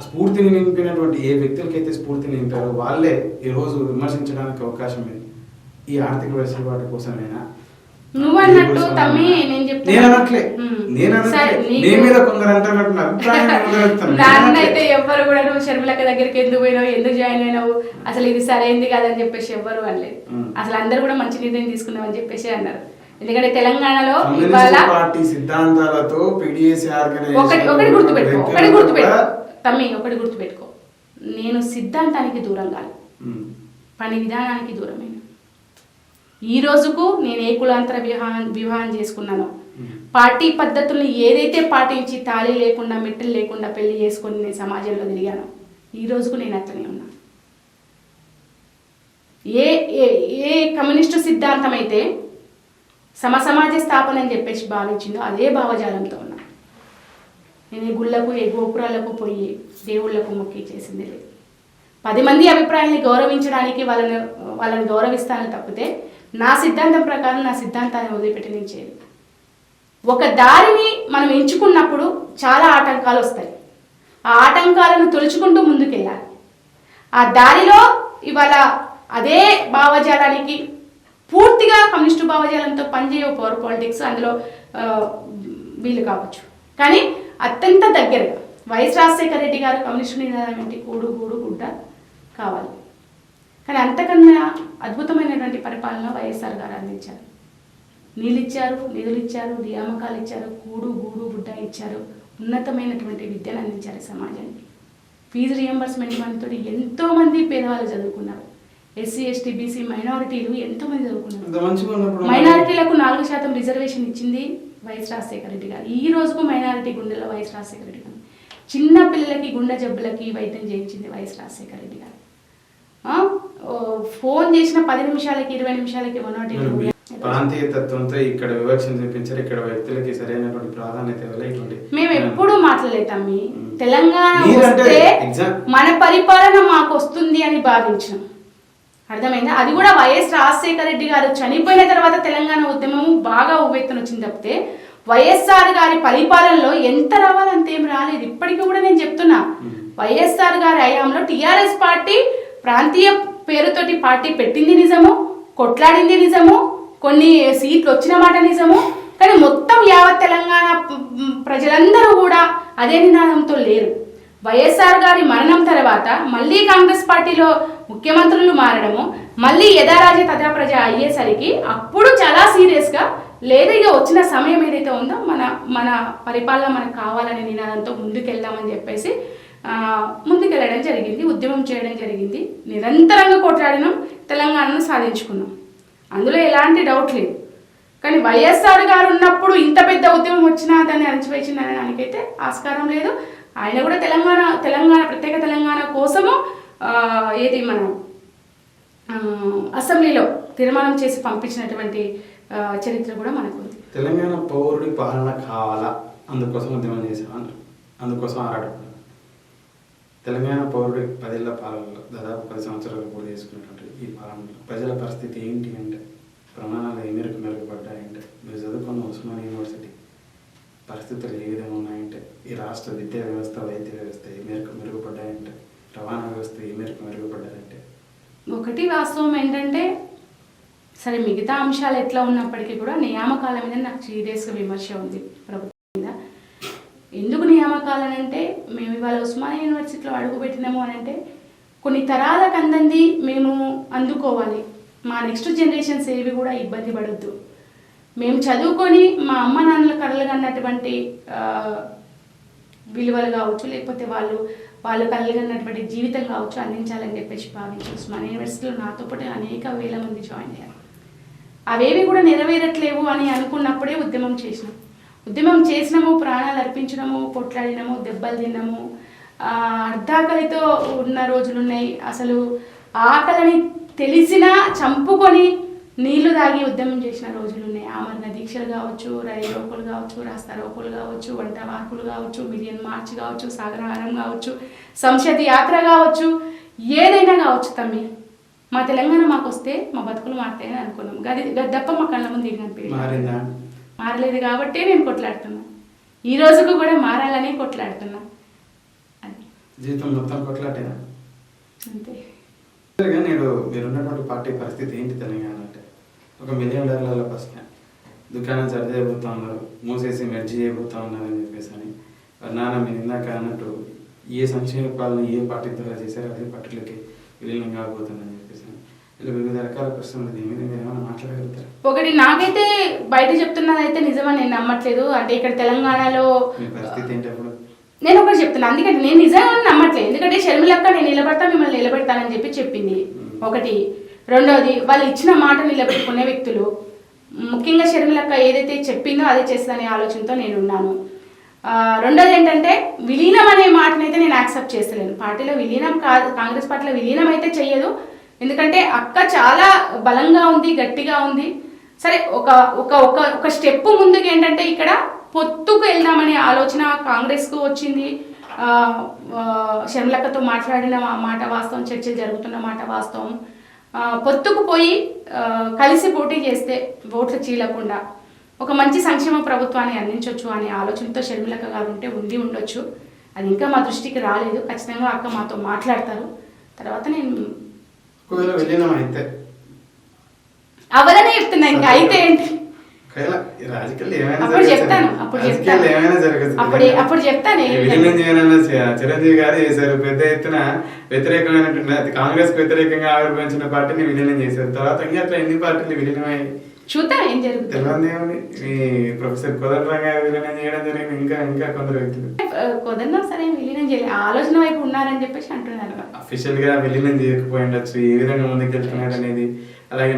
స్ఫూర్తిని నింపినటువంటి ఏ వ్యక్తులకైతే స్ఫూర్తిని నింపారో వాళ్ళే ఈరోజు విమర్శించడానికి అవకాశం ఉంది. ఈ ఆర్థిక వెసులుబాటు కోసమైనా నువ్వన్నట్టు తమ్మి నేను చెప్తాను నాన్నైతే ఎవ్వరు కూడా నువ్వు షర్మిలక్క దగ్గరికి ఎందుకు పోయినావు, ఎందుకు జాయిన్ అయినావు, అసలు ఇది సరైంది కాదని చెప్పేసి ఎవ్వరు అనలేదు. అసలు అందరు కూడా మంచి నిర్ణయం తీసుకున్నావు అని చెప్పేసి అన్నారు. ఎందుకంటే తెలంగాణలో పార్టీ సిద్ధాంతాలతో ఒకటి గుర్తుపెట్టుకో తమ్మి, ఒకటి గుర్తుపెట్టుకో, నేను సిద్ధాంతానికి దూరం కాదు, పని విధానానికి దూరమైన. ఈ రోజుకు నేను ఏ కులాంతర వివాహం చేసుకున్నానో, పార్టీ పద్ధతుల్ని ఏదైతే పాటించి తాళి లేకుండా మెట్టలు లేకుండా పెళ్లి చేసుకొని నేను సమాజంలో తిరిగానో, ఈ రోజుకు నేను అట్లనే ఉన్నా. ఏ ఏ కమ్యూనిస్టు సిద్ధాంతం అయితే సమసమాజ స్థాపన అని చెప్పేసి భావించిందో అదే భావజాలంతో ఉన్నా. నేను ఏ గుళ్ళకు ఏ గోపురాలకు పోయి దేవుళ్లకు మొక్కి చేసింది లేదు. 10 మంది అభిప్రాయాన్ని గౌరవించడానికి వాళ్ళని గౌరవిస్తానని తప్పితే నా సిద్ధాంతం ప్రకారం నా సిద్ధాంతాన్ని వదిలిపెట్టి నేను చేయను. ఒక దారిని మనం ఎంచుకున్నప్పుడు చాలా ఆటంకాలు వస్తాయి. ఆ ఆటంకాలను తొలుచుకుంటూ ముందుకెళ్ళాలి. ఆ దారిలో ఇవాళ అదే భావజాలానికి పూర్తిగా కమ్యూనిస్టు భావజాలంతో పనిచేయవు పవర్ పాలిటిక్స్, అందులో వీలు కావచ్చు. కానీ అత్యంత దగ్గరగా వైఎస్ రాజశేఖర రెడ్డి గారు కమ్యూనిస్టు నినాదం ఏంటి? కూడు గూడు గుడ్డ కావాలి. కానీ అంతకన్నా అద్భుతమైనటువంటి పరిపాలన వైఎస్ఆర్ గారు అందించారు. నీళ్ళు ఇచ్చారు, నిధులు ఇచ్చారు, నియామకాలు ఇచ్చారు, కూడు గూడు గుడ్డ ఇచ్చారు, ఉన్నతమైనటువంటి విద్యను అందించారు సమాజానికి. ఫీజు రియంబర్స్మెంట్ మనతో ఎంతోమంది పేదవాళ్ళు చదువుకున్నారు. ఎస్సీ ఎస్టీ బీసీ మైనారిటీలు ఎంతోమంది చదువుకున్నారు. మైనారిటీలకు 4% రిజర్వేషన్ ఇచ్చింది వైఎస్ రాజశేఖర రెడ్డి గారు. ఈ రోజుకు మైనారిటీ గుండెల్లో వైఎస్ రాజశేఖర రెడ్డి గారు. చిన్న పిల్లలకి గుండె జబ్బులకి వైద్యం చేయించింది వైఎస్ రాజశేఖర రెడ్డి గారు. ఫోన్ చేసిన 10 నిమిషాలకి 20 నిమిషాలకి 102 ప్రాంతీయ తత్వంతో ఇక్కడ వివక్షను చూపించారు. ఇక్కడ వ్యక్తులకి సరైనటువంటి ప్రాధాన్యత ఇవ్వలేదు. మేము ఎప్పుడూ మాట్లాడలేతాం. తెలంగాణ వస్తే మన పరిపాలన మాకు వస్తుంది అని భావించాం. అర్థమైందా? అది కూడా వైఎస్ రాజశేఖర రెడ్డి గారు చనిపోయిన తర్వాత తెలంగాణ ఉద్యమం బాగా ఉవ్వెత్తున వచ్చింది తప్పితే వైఎస్ఆర్ గారి పరిపాలనలో ఎంత రావాలంత ఏం రాలేదు. ఇప్పటికీ కూడా నేను చెప్తున్నా, వైఎస్ఆర్ గారి హయాంలో టీఆర్ఎస్ పార్టీ ప్రాంతీయ పేరుతోటి పార్టీ పెట్టింది నిజము, కొట్లాడింది నిజము, కొన్ని సీట్లు వచ్చిన మాట నిజము. కానీ మొత్తం యావత్ తెలంగాణ ప్రజలందరూ కూడా అదే నినాదంతో లేరు. వైఎస్ఆర్ గారి మరణం తర్వాత మళ్ళీ కాంగ్రెస్ పార్టీలో ముఖ్యమంత్రులు మారడము, మళ్ళీ యథారాజ తథా ప్రజ అయ్యేసరికి అప్పుడు చాలా సీరియస్గా లేదు, ఇక వచ్చిన సమయం ఏదైతే ఉందో మన పరిపాలన మనకు కావాలనే నినాదంతో ముందుకెళ్దామని చెప్పేసి ముందుకెళ్ళడం జరిగింది. ఉద్యమం చేయడం జరిగింది. నిరంతరంగా కొట్లాడినాం, తెలంగాణను సాధించుకున్నాం. అందులో ఎలాంటి డౌట్ లేదు. కానీ వైఎస్ఆర్ గారు ఉన్నప్పుడు ఇంత పెద్ద ఉద్యమం వచ్చినా దాన్ని అణచివేసిందనే దానికైతే ఆస్కారం లేదు. ఆయన కూడా తెలంగాణ ప్రత్యేక తెలంగాణ కోసము ఏది మన అసెంబ్లీలో తీర్మానం చేసి పంపించినటువంటి చరిత్ర కూడా మనకు ఉంది. తెలంగాణ పౌరుడి పాలన కావాలా, అందుకోసం ఉద్యమం చేశాను, అందుకోసం ఆరాటపడ్డాను. తెలంగాణ పౌరుడి 10 ఏళ్ల పాలనలో దాదాపు 10 సంవత్సరాలు పూర్తి చేసుకున్నటువంటి ఈ పాలనలో ప్రజల పరిస్థితి ఏంటి అంటే, ప్రమాణాలు ఏ మేరకు మెరుగుపడ్డాయంటే, మీరు చదువుకున్న ఉస్మానియా యూనివర్సిటీ పరిస్థితులు ఏ విధంగా ఉన్నాయంటే, ఈ రాష్ట్ర విద్యా వ్యవస్థ వైద్య వ్యవస్థ ఏ మేరకు మెరుగుపడ్డాయంటే, రవాణా వ్యవస్థ ఏ మేరకు మెరుగుపడ్డాయంటే, ఒకటి వాస్తవం ఏంటంటే, సరే మిగతా అంశాలు ఎట్లా ఉన్నప్పటికీ కూడా నియామకాల మీద నాకు సీరియస్గా విమర్శ ఉంది ప్రభుత్వం మీద. ఎందుకు నియామకాలనంటే, మేము ఇవాళ ఉస్మానియా యూనివర్సిటీలో అడుగుపెట్టినాము అని అంటే కొన్ని తరాలకు అందంది మేము అందుకోవాలి. మా నెక్స్ట్ జనరేషన్స్ ఏవి కూడా ఇబ్బంది పడొద్దు. మేము చదువుకొని మా అమ్మ నాన్నల కళలు అన్నటువంటి విలువలు కావచ్చు, లేకపోతే వాళ్ళు కలగన్నటువంటి జీవితం కావచ్చు అందించాలని చెప్పేసి భావించి ఉస్మానియా యూనివర్సిటీలో నాతో పాటు అనేక వేల మంది జాయిన్ అయ్యారు. అవేవి కూడా నెరవేరట్లేవు అని అనుకున్నప్పుడే ఉద్యమం చేసినాము, ప్రాణాలు అర్పించినాము, కొట్లాడినాము, దెబ్బలు తిన్నాము, అర్ధాకలితో ఉన్న రోజులున్నాయి. అసలు ఆకలిని తెలిసినా చంపుకొని నీళ్లు తాగి ఉద్యమం చేసిన రోజులు ఉన్నాయి. ఆమరణ దీక్షలు కావచ్చు, రైలు రోకోలు కావచ్చు, రాస్తా రోకోలు కావచ్చు, వంట మార్పులు కావచ్చు, మిలియన్ మార్చ్ కావచ్చు, సాగరహారం కావచ్చు, సంసద్ యాత్ర కావచ్చు, ఏదైనా కావచ్చు తమ్మి. మా తెలంగాణ మాకు వస్తే మా బతుకులు మారుతాయని అనుకున్నాం. గది తప్ప మా కళ్ళ ముందు మారిందా? మారలేదు కాబట్టి నేను కొట్లాడుతున్నా. ఈ రోజుకు కూడా మారాలని కొట్లాడుతున్నా. అది జీవితం మొత్తం కొట్లాటేనా? అంతే. నేడు మీరున్నటువంటి పార్టీ పరిస్థితి ఏంటి తెలంగాణ అంటే? $1 మిలియన్ ఫస్ట్ దుకాణం సరి చేయబోతా ఉన్నారు, మూసేసి మెర్జీ చేయబోతా ఉన్నారు అని చెప్పేసి అని నాన్న మీరు ఇందాక అన్నట్టు ఏ సంక్షేమ పాలన ఏ పార్టీ ద్వారా చేశారో అదే పార్టీలకి విలీనం కాబోతుందని చెప్పేసి ఇలా వివిధ రకాల ప్రశ్నలు దీని మీద మీరు ఏమైనా మాట్లాడగలుగుతారు? ఒకటి నాకైతే బయట చెప్తున్నది అయితే నిజమని నేను నమ్మట్లేదు. అంటే ఇక్కడ తెలంగాణలో మీ పరిస్థితి ఏంటి అప్పుడు? నేను ఒకటి చెప్తున్నా, అందుకంటే నేను నిజంగా నమ్మట్లేదు. ఎందుకంటే షర్మిలక్క నేను నిలబడతా, మిమ్మల్ని నిలబెడతానని చెప్పి చెప్పింది ఒకటి. రెండోది, వాళ్ళు ఇచ్చిన మాట నిలబెట్టుకునే వ్యక్తులు. ముఖ్యంగా షర్మిలక్క ఏదైతే చెప్పిందో అదే చేస్తుందనే ఆలోచనతో నేను ఉన్నాను. రెండోది ఏంటంటే విలీనం అనే మాటనైతే నేను యాక్సెప్ట్ చేస్తలేను. పార్టీలో విలీనం కాదు, కాంగ్రెస్ పార్టీలో విలీనం అయితే చెయ్యదు. ఎందుకంటే అక్క చాలా బలంగా ఉంది, గట్టిగా ఉంది. సరే, ఒక ఒక ఒక స్టెప్ ముందుకు ఏంటంటే ఇక్కడ పొత్తుకు వెళ్దామనే ఆలోచన కాంగ్రెస్కు వచ్చింది. షర్మిలక్కతో మాట్లాడిన మాట వాస్తవం, చర్చలు జరుగుతున్న మాట వాస్తవం. పొత్తుకు పోయి కలిసి పోటీ చేస్తే ఓట్లు చీలకుండా ఒక మంచి సంక్షేమ ప్రభుత్వాన్ని అందించవచ్చు అనే ఆలోచనతో షర్మిలక్క గారు ఉండొచ్చు. అది ఇంకా మా దృష్టికి రాలేదు. ఖచ్చితంగా అక్క మాతో మాట్లాడతారు. తర్వాత నేను విలీనం అయితే అవలనే చెప్తున్నా, ఇంకా అయితే ఏంటి అప్పుడు చెప్తాను. చిరంజీవి గారు చేశారు, పెద్ద ఎత్తున వ్యతిరేకమైనటువంటి కాంగ్రెస్ వ్యతిరేకంగా ఆవిర్భవించిన పార్టీని విలీనం చేశారు. తర్వాత ఇంకా అట్లా ఎన్ని పార్టీలు విలీనమై చూద్దాం ఏం జరుగుతుంది. తెలియదు. ఈ ప్రొఫెసర్ కోదండరాంగా విలీనం చేయడం జరిగింది. ఇంకా కొందరు వ్యక్తులు కోదండం సరే విలీనం చేయలేదు, ఆలోచన వైపు ఉన్నారని చెప్పేసి అంటున్నారు. అఫీషియల్ గా విలీనం చేయకపోయి ఉండొచ్చు, ఏ విధంగా ముందుకు వెళ్తున్నారు అనేది. అలాగే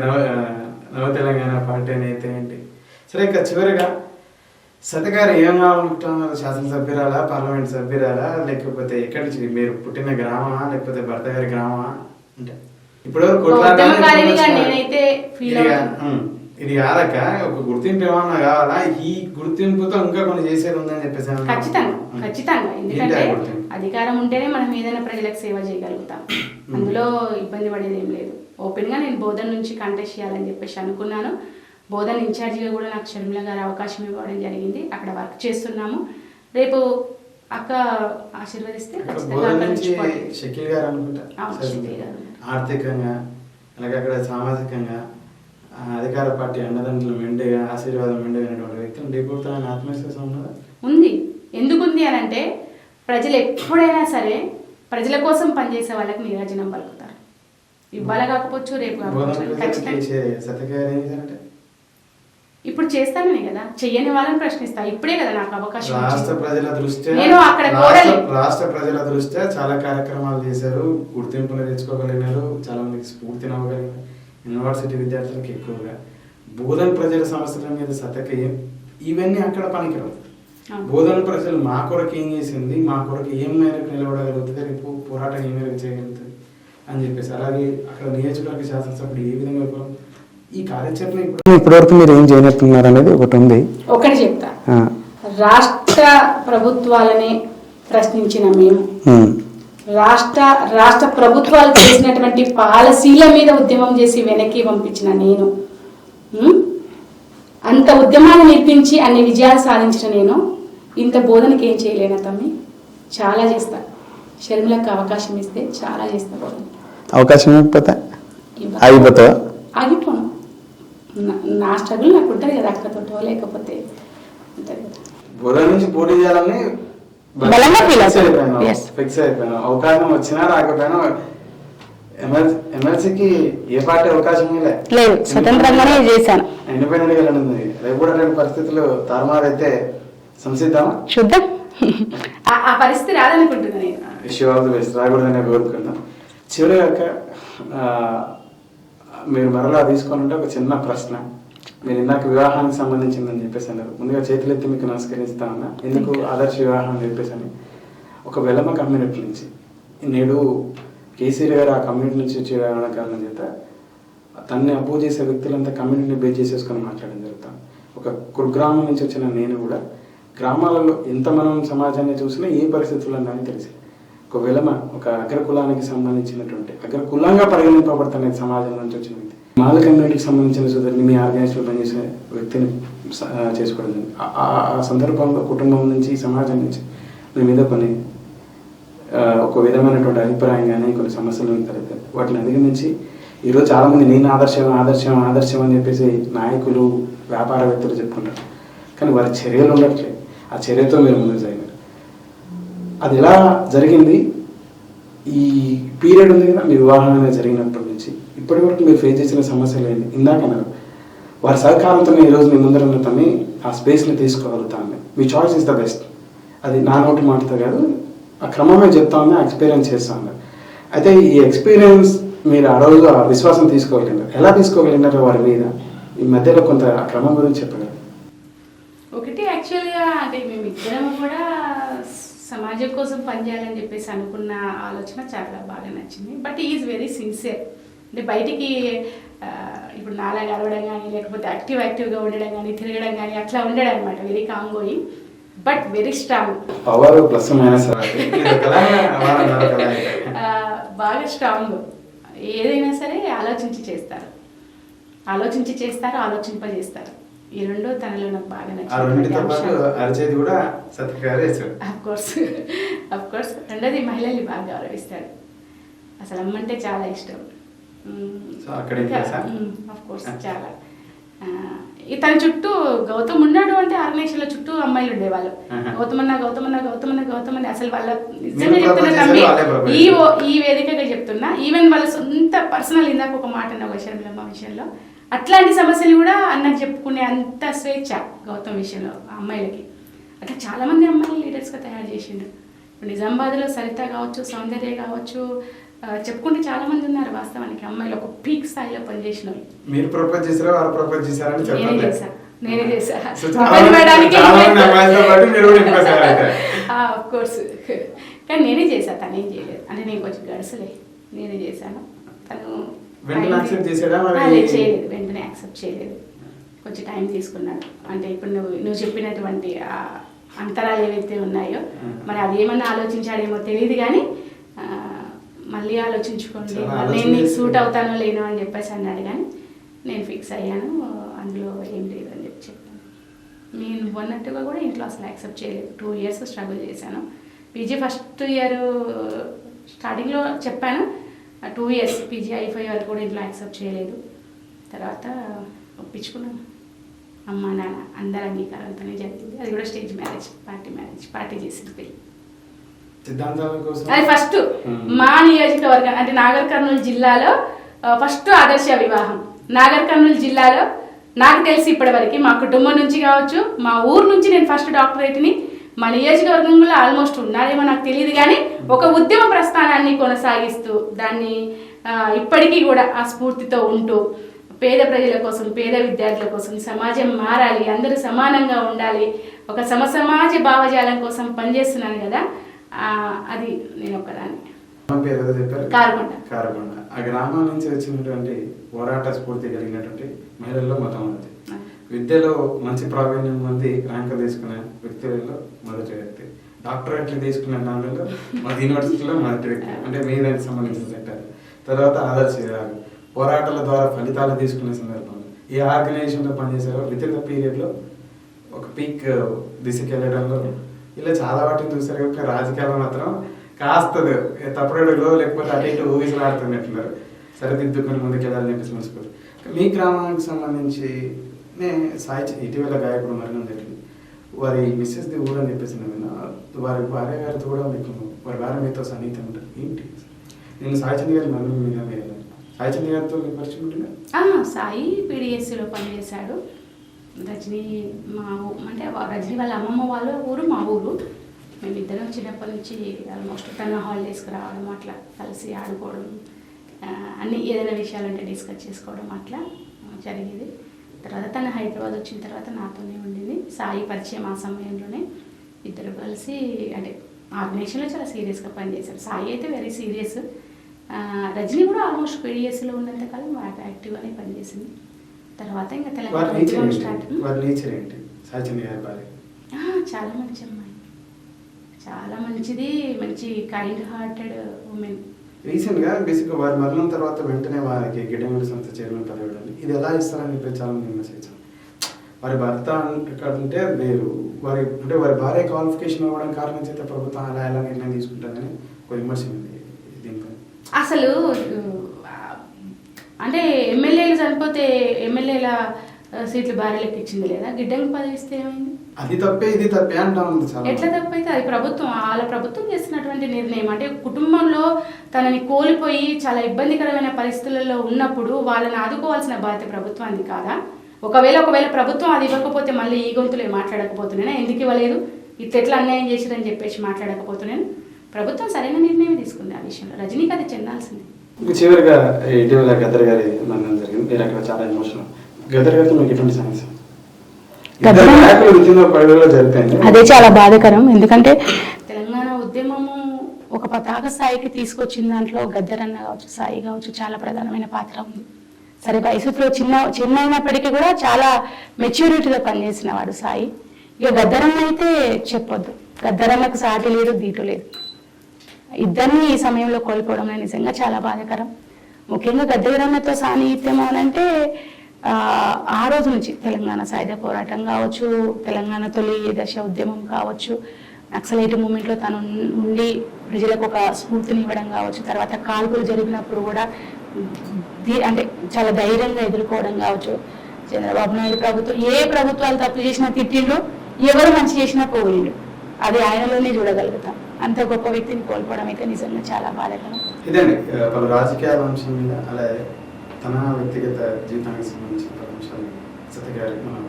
నవ తెలంగాణ పార్టీ అనేది ఏంటి? సరే, ఇంకా చివరిగా సతగారు ఏం కావాలనుకుంటున్నారు? శాసనసభ్యురాలా, పార్లమెంట్ సభ్యురాలా, లేకపోతే ఎక్కడి నుంచి మీరు పుట్టిన గ్రామమా, లేకపోతే భర్త గారి గ్రామమా? అంటే ఇప్పుడు ఇది కాదక ఒక గుర్తింపు ఏమన్నా కావాలా? ఈ గుర్తింపుతో ఇంకా కొన్ని చేసేది ఉందని చెప్పేసి ఖచ్చితంగా. ఎందుకంటే అధికారం ఉంటేనే మనం ఏదైనా ప్రజలకు సేవ చేయగలుగుతాం. అందులో ఇబ్బంది పడేది ఏం లేదు. ఓపెన్ గా నేను బోధన నుంచి కంటెస్ట్ చేయాలని చెప్పేసి అనుకున్నాను. బోధన ఇన్ఛార్జిగా కూడా నాకు షర్మిల గారు అవకాశం ఇవ్వడం జరిగింది. అక్కడ వర్క్ చేస్తున్నాము. రేపు అక్క ఆశీర్వదిస్తే షకీల్ గారు అనుకుంటా ఆర్థికంగా అలాగే అక్కడ సామాజికంగా అధికార పార్టీ అండదండలు మెండుగా ఆశీర్వాదం మెండుగా వ్యక్తులు ఢీకొడతానని ఆత్మవిశ్వాసం ఉన్నదా? ఉంది. ఎందుకుంది అని అంటే ప్రజలు ఎప్పుడైనా సరే ప్రజల కోసం పనిచేసే వాళ్ళకి నీరాజనం పలుకుతారు. ఇవాళ కాకపోవచ్చు, రేపు కాకపోవచ్చు. ఇప్పుడు చేస్తానని కదా, చెయ్యని వాళ్ళని ప్రశ్నిస్తా. ఇప్పుడే కదా నాకు అవకాశం. రాష్ట్ర ప్రజల దృష్ట్యా చాలా కార్యక్రమాలు చేశారు, గుర్తింపులు తెచ్చుకోగలిగినారు, చాలా మందికి స్ఫూర్తిని అవ్వగలిగినారు. యూనివర్సిటీ విద్యార్థులకు ఎక్కువగా బోధన ప్రజల సమస్యల మీద ఇవన్నీ అక్కడ పనికిరావు. బోధన ప్రజలు మా కొరకు ఏం చేసింది, మా కొరకు ఏం మేరకు నిలబడగలుగుతుంది, రేపు పోరాటం ఏ మేరకు చేయగలుగుతుంది అని చెప్పేసి. అలాగే అక్కడ నియోజకవర్గ శాసనసభ్యుడు ఏ విధంగా ఈ కార్యాచరణ ఇప్పటివరకు మీరు ఏం చేయనట్టున్నారు అనేది ఒకటి ఉంది. ఒకటి చెప్తా, రాష్ట్ర ప్రభుత్వాలని ప్రశ్నించిన మేము, రాష్ట్ర ప్రభుత్వాలు చేసినటువంటి పాలసీల మీద ఉద్యమం చేసి వెనక్కి పంపించిన నేను, అంత ఉద్యమాన్ని నిర్మించి అన్ని విజయాలు సాధించిన నేను ఇంత బోధనకి ఏం చేయలేనా తమ్మి? చాలా చేస్తా. షర్మిలకు అవకాశం ఇస్తే చాలా చేస్తా. బోధన అవకాశం ఇవ్వకపోతే ఆగిపోతావా? ఆగిపోను. నా స్ట్రగుల్ నాకు ఉంటుంది కదా, అక్కతోటో లేకపోతే ఉంటుంది కదా. బోధన నుంచి పోటీ చేయాలని ఫిక్స్ అయిపోయాను. అవకాశం వచ్చినా రాకపోయినా ఎమ్మెల్సీకి ఏ పార్టీ అవకాశం లేదు, స్వతంత్రంగానే చేశాను. ఇండిపెండెంట్ గా ఉంది. రేపు కూడా రెండు పరిస్థితులు తారుమారైతే సంసిద్దామా? చూద్దాం. ఆ పరిస్థితి రాదనుకుంటున్నాను. ఇష్యూ ఆఫ్ ది బెస్ట్ రాకూడదనే కోరుకున్నాం. చివరిగా మీరు మరలా తీసుకుంటే ఒక చిన్న ప్రశ్న. మీరు ఇందాక వివాహానికి సంబంధించిందని చెప్పేసి అన్నారు. ముందుగా చేతులెత్తి మీకు నమస్కరిస్తా ఉన్నా. ఎందుకు ఆదర్శ వివాహం అని చెప్పేసి అని ఒక వెలమ కమ్యూనిటీ నుంచి నేడు కేసీఆర్ గారు ఆ కమ్యూనిటీ నుంచి వచ్చే కారణం చేత తనని అపోజ్ చేసే వ్యక్తులంతా కమ్యూనిటీని బేస్ చేసేసుకొని మాట్లాడడం జరుగుతుంది. ఒక కుగ్రామం నుంచి వచ్చిన నేను కూడా గ్రామాలలో ఎంత మనం సమాజాన్ని చూసినా ఏ పరిస్థితుల్లో కానీ తెలిసి ఒకవేళ ఒక అగ్రకులానికి సంబంధించినటువంటి అగ్రకులంగా పరిగణింపబడుతున్న సమాజం నుంచి వచ్చిన వ్యక్తి మాల కమ్యూనిటీకి సంబంధించిన సోదరిని మీ ఆర్గనైజ్లో పనిచేసే వ్యక్తిని చేసుకోవడం. ఆ సందర్భంలో కుటుంబం నుంచి సమాజం నుంచి మీ మీద కొన్ని ఒక విధమైనటువంటి అభిప్రాయం కానీ కొన్ని సమస్యలు తలెత్తాయి. వాటిని అధిగమించి ఈరోజు చాలామంది నేను ఆదర్శం అని చెప్పేసి నాయకులు వ్యాపారవేత్తలు చెప్పుకుంటారు, కానీ వారి చర్యలు ఉండట్లేదు. ఆ చర్యతో మీరు ముందుకు జరిగారు. అది ఎలా జరిగింది? ఈ పీరియడ్ ఉంది కదా, మీ వివాహం అనేది జరిగినప్పటి నుంచి ఇప్పటి వరకు మీరు ఫేస్ చేసిన సమస్యలు ఏంటి? ఇందాకన్నారు వారి సహకారంతో ఈరోజు మీ ముందర ఉన్న తమ్మి ఆ స్పేస్ని తీసుకోగలుగుతాను. మీ చాయిస్ ఇస్ ద బెస్ట్. అది నా నోటి మాటతో కాదు, ఆ క్రమమే చెప్తా ఉంది, ఆ ఎక్స్పీరియన్స్ చేస్తా ఉన్నారు. అయితే ఈ ఎక్స్పీరియన్స్ మీరు ఆ రోజు ఆ విశ్వాసం తీసుకోగలిగినారు. ఎలా తీసుకోగలిగినారు వారి మీద? ఈ మధ్యలో కొంత ఆ క్రమం గురించి చెప్పగలరు. ఒకటి యాక్చువల్గా అంటే మేము ఇద్దరం కూడా సమాజం కోసం పనిచేయాలని చెప్పేసి అనుకున్న ఆలోచన చాలా బాగా నచ్చింది. But is very sincere. అంటే బయటికి ఇప్పుడు నాలాగా అరవడం కానీ లేకపోతే యాక్టివ్గా ఉండడం కానీ తిరగడం కానీ అట్లా ఉండడం అనమాట. Very calm going but very strong. Power plus minus బాగా స్ట్రాంగ్. ఏదైనా సరే ఆలోచింపజేస్తారు. ఈ రెండో తనలో నాకు బాగా నచ్చింది. అఫ్ కోర్స్ రెండోది మహిళల్ని బాగా గౌరవిస్తాడు. అసలు అమ్మంటే చాలా ఇష్టం. అఫ్ కోర్స్ చాలా. తన చుట్టూ గౌతమ్ ఉన్నాడు అంటే ఆర్గనైజేషన్లో చుట్టూ అమ్మాయిలు ఉండేవాళ్ళు. గౌతమన్న అసలు వాళ్ళ నిజంగా చెప్తున్నా తమ్మి, ఈ వేదికగా చెప్తున్నా, ఈవెన్ వాళ్ళ సొంత పర్సనల్ ఇందాక ఒక మాట అన్న షర్మిలమ్మ విషయంలో అట్లాంటి సమస్యలు కూడా అన్నకు చెప్పుకునే అంత స్వేచ్ఛ గౌతమ్ విషయంలో అమ్మాయిలకి. అట్లా చాలామంది అమ్మాయిలు లీడర్స్గా తయారు చేసిండు. ఇప్పుడు నిజామాబాద్లో సరిత కావచ్చు, సౌందర్య కావచ్చు, చెప్పుకుంటే చాలా మంది ఉన్నారు వాస్తవానికి అమ్మాయిలు ఒక పీక్ స్థాయిలో పనిచేసిన. మీరు ప్రపోజ్ చేసారా, వారు ప్రపోజ్ చేశారని నేనే చేశా. ఆఫ్ కోర్స్, కానీ నేనే చేశా, తనేం చేయలేదు. అంటే నేను కొంచెం గడుసులే, నేనే చేశాను. తను చేయలేదు, వెంటనే యాక్సెప్ట్ చేయలేదు. కొంచెం టైం తీసుకున్నాడు. అంటే ఇప్పుడు నువ్వు చెప్పినటువంటి అంతరాలు ఏవైతే ఉన్నాయో మరి అది ఏమన్నా ఆలోచించాడేమో తెలియదు, కానీ మళ్ళీ ఆలోచించుకోండి, నేను నీకు సూట్ అవుతానో లేనో అని చెప్పేసి అన్నాడు. కానీ నేను ఫిక్స్ అయ్యాను, అందులో ఏం లేదు అని చెప్పాను. నేను అన్నట్టుగా కూడా ఇంట్లో అసలు యాక్సెప్ట్ చేయలేదు. 2 years స్ట్రగుల్ చేశాను. పీజీ ఫస్ట్ ఇయర్ స్టార్టింగ్లో చెప్పాను, 2 years పీజీ అయిపోయే వరకు కూడా ఇంట్లో యాక్సెప్ట్ చేయలేదు. తర్వాత ఒప్పించుకున్నాను. అమ్మ నాన్న అందరి అంగీకారంతోనే జరిగింది. అది కూడా స్టేజ్ మ్యారేజ్, పార్టీ చేసింది పెళ్ళి. అది ఫస్ట్ మా నియోజకవర్గం అంటే నాగర్ కర్నూలు జిల్లాలో ఫస్ట్ ఆదర్శ వివాహం. నాగర్ కర్నూలు జిల్లాలో నాకు తెలిసి ఇప్పటివరకు మా కుటుంబం నుంచి కావచ్చు, మా ఊరు నుంచి నేను ఫస్ట్ డాక్టరేట్ని, మా నియోజకవర్గంలో ఆల్మోస్ట్ ఉన్నారేమో నాకు తెలియదు, కానీ ఒక ఉద్యమ ప్రస్థానాన్ని కొనసాగిస్తూ దాన్ని ఇప్పటికీ కూడా ఆ స్ఫూర్తితో ఉంటూ పేద ప్రజల కోసం, పేద విద్యార్థుల కోసం, సమాజం మారాలి, అందరూ సమానంగా ఉండాలి, ఒక సమసమాజ భావజాలం కోసం పనిచేస్తున్నాను కదా. అది నేను ఒక్కదాన్ని. కారకొండ ఆ గ్రామం నుంచి వచ్చినటువంటి పోరాట స్ఫూర్తి కలిగినటువంటి మహిళల్లో మొట్టమొదటి, విద్యలో మంచి ప్రావీణ్యం మంది ర్యాంకులు తీసుకునే వ్యక్తులలో మొదటి వ్యక్తి, డాక్టరేట్లు తీసుకునే దానిలో మా యూనివర్సిటీలో మొదటి వ్యక్తి, అంటే మీ దానికి సంబంధించిన సెక్టర్. తర్వాత ఆదర్శ పోరాటాల ద్వారా ఫలితాలు తీసుకునే సందర్భంలో ఈ ఆర్గనైజేషన్లో పనిచేసారో విత్ ఇన్ ద పీరియడ్లో ఒక పీక్ దిశకి వెళ్ళడంలో ఇలా చాలా వాటిని చూసారు. కానీ రాజకీయాలు మాత్రం కాస్త తప్పుడో లేకపోతే అటు ఇటు ఊగిసలాడుతున్నట్టున్నారు. సరిదిద్దుకొని ముందుకు వెళ్ళాలని చెప్పేసి మనసుకోరు. మీ గ్రామానికి సంబంధించి సాయి ఇటీవల గాయకుడు మరణం జరిగింది. వారి మిస్సెస్ది ఊరు అని చెప్పేసి వారి భార్య గారితో కూడా మీకు వారి భార్య మీతో సన్నిహితం ఉంటుంది ఏంటి? నేను సాయిచంద్ గారి మరణం మీద వెళ్ళాను. సాయిచంద్ గారితో పరిచయం ఉంటుంది. సాయి పీడిఎస్సీలో పనిచేశాడు. రజనీ అంటే రజనీ వాళ్ళ అమ్మమ్మ వాళ్ళ ఊరు మా ఊరు. మేమిద్దరం చిన్నప్పటి నుంచి ఆల్మోస్ట్ తన హాలిడేస్కి రావడం, అట్లా కలిసి ఆడుకోవడం, అన్ని ఏదైనా విషయాలు ఉంటే డిస్కస్ చేసుకోవడం అట్లా జరిగేది. తర్వాత తను హైదరాబాద్ వచ్చిన తర్వాత నాతోనే ఉండింది. సాయి పరిచయం ఆ సమయంలోనే ఇద్దరు కలిసి అంటే ఆర్గనైజేషన్లో చాలా సీరియస్గా పనిచేశారు. సాయి అయితే వెరీ సీరియస్. రజనీ కూడా ఆల్మోస్ట్ పీడిఎస్లో ఉన్నంత కాలం యాక్టివ్గానే పనిచేసింది. తర్వాత ఇంకా తెలంగాణ వారి నేచర్ ఉద్యమం ఏంటి? స్టార్ట్. వారి నేచర్ ఏంటి? సాచని గారి భార్య చాలా మంచి అమ్మాయి, చాలా మంచిది, మంచి కైండ్ హార్టెడ్ ఉమెన్. రీసెంట్ గా బేసిక్ వారి మరణం తర్వాత వెంటనే వారికి గిడ్డంగుల సంస్థ చైర్మన్ పదవి ఇవ్వడం, ఇది ఎలా ఇస్తారని చెప్పి చాలా మంది విమర్శించారు. వారి భర్త అంటే వేరు, వారి భార్య క్వాలిఫికేషన్ ఇవ్వడం కారణం చేత ప్రభుత్వం అలా ఎలా నిర్ణయం తీసుకుంటుందని ఒక విమర్శ ఉంది దీనిపై. అసలు అంటే ఎమ్మెల్యేలు చనిపోతే ఎమ్మెల్యేల సీట్లు భార్యలకు ఇచ్చింది లేదా? గిడ్డంగి పదవి ఇస్తే ఏమైంది? అది తప్పే ఇది తప్పే అంటా ఉంది చాలా. ఎట్లా తప్పైతే అది ప్రభుత్వం, వాళ్ళ ప్రభుత్వం చేస్తున్నటువంటి నిర్ణయం. అంటే కుటుంబంలో తనని కోల్పోయి చాలా ఇబ్బందికరమైన పరిస్థితులలో ఉన్నప్పుడు వాళ్ళని ఆదుకోవాల్సిన బాధ్యత ప్రభుత్వానికి కాదా? ఒకవేళ ప్రభుత్వం అది ఇవ్వకపోతే మళ్ళీ ఈ గొంతులే మాట్లాడకపోతున్నాను, ఎందుకు ఇవ్వలేదు, ఇట్లా ఎట్లా అన్యాయం చేసిరని చెప్పేసి మాట్లాడకపోతున్నాను. ప్రభుత్వం సరైన నిర్ణయం తీసుకుంది ఆ విషయంలో. రజనీకి అది చెందాల్సింది. చివరిగా ఇటీవల గద్దర్ గారి మరణం జరిగింది, మీరు అక్కడ చాలా ఎమోషనల్. గద్దర్ గారితో మీకు ఎటువంటి సమస్య? అదే చాలా బాధాకరం. ఎందుకంటే తెలంగాణ ఉద్యమము ఒక పతాక స్థాయికి తీసుకొచ్చిన దాంట్లో గద్దర్ అన్న కావచ్చు, సాయి కావచ్చు, చాలా ప్రధానమైన పాత్ర ఉంది. సరే వయసులో చిన్న అయినప్పటికీ కూడా చాలా మెచ్యూరిటీగా పనిచేసిన వాడు సాయి. ఇక గద్దరన్న అయితే చెప్పొద్దు, గద్దరన్నకు సాటి లేదు, దీటు లేదు. ఇద్దరిని ఈ సమయంలో కోల్పోవడం నిజంగా చాలా బాధాకరం. ముఖ్యంగా గద్దరన్నతో సాన్నిహిత్యం అంటే ఆ రోజు నుంచి తెలంగాణ సాయుధ పోరాటం కావచ్చు, తెలంగాణ తొలి దశ ఉద్యమం కావచ్చు, నక్సలైట్ మూమెంట్లో తను ఉండి ప్రజలకు ఒక స్ఫూర్తిని ఇవ్వడం కావచ్చు, తర్వాత కాల్పులు జరిగినప్పుడు కూడా అంటే చాలా ధైర్యంగా ఎదుర్కోవడం కావచ్చు. చంద్రబాబు నాయుడు ప్రభుత్వం ఏ ప్రభుత్వాలు తప్పు చేసినా తిట్టిండు, ఎవరు మంచి చేసినా పోయిండు, అది ఆయనలోనే చూడగలుగుతాం. అంత గొప్ప వ్యక్తిని కోల్పోవడం అయితే నిజంగా చాలా బాధాకరం. ఇదండి పలు రాజకీయాల అంశం మీద అలాగే తన వ్యక్తిగత జీవితానికి సంబంధించిన అంశాలు సత్య గారికి మనం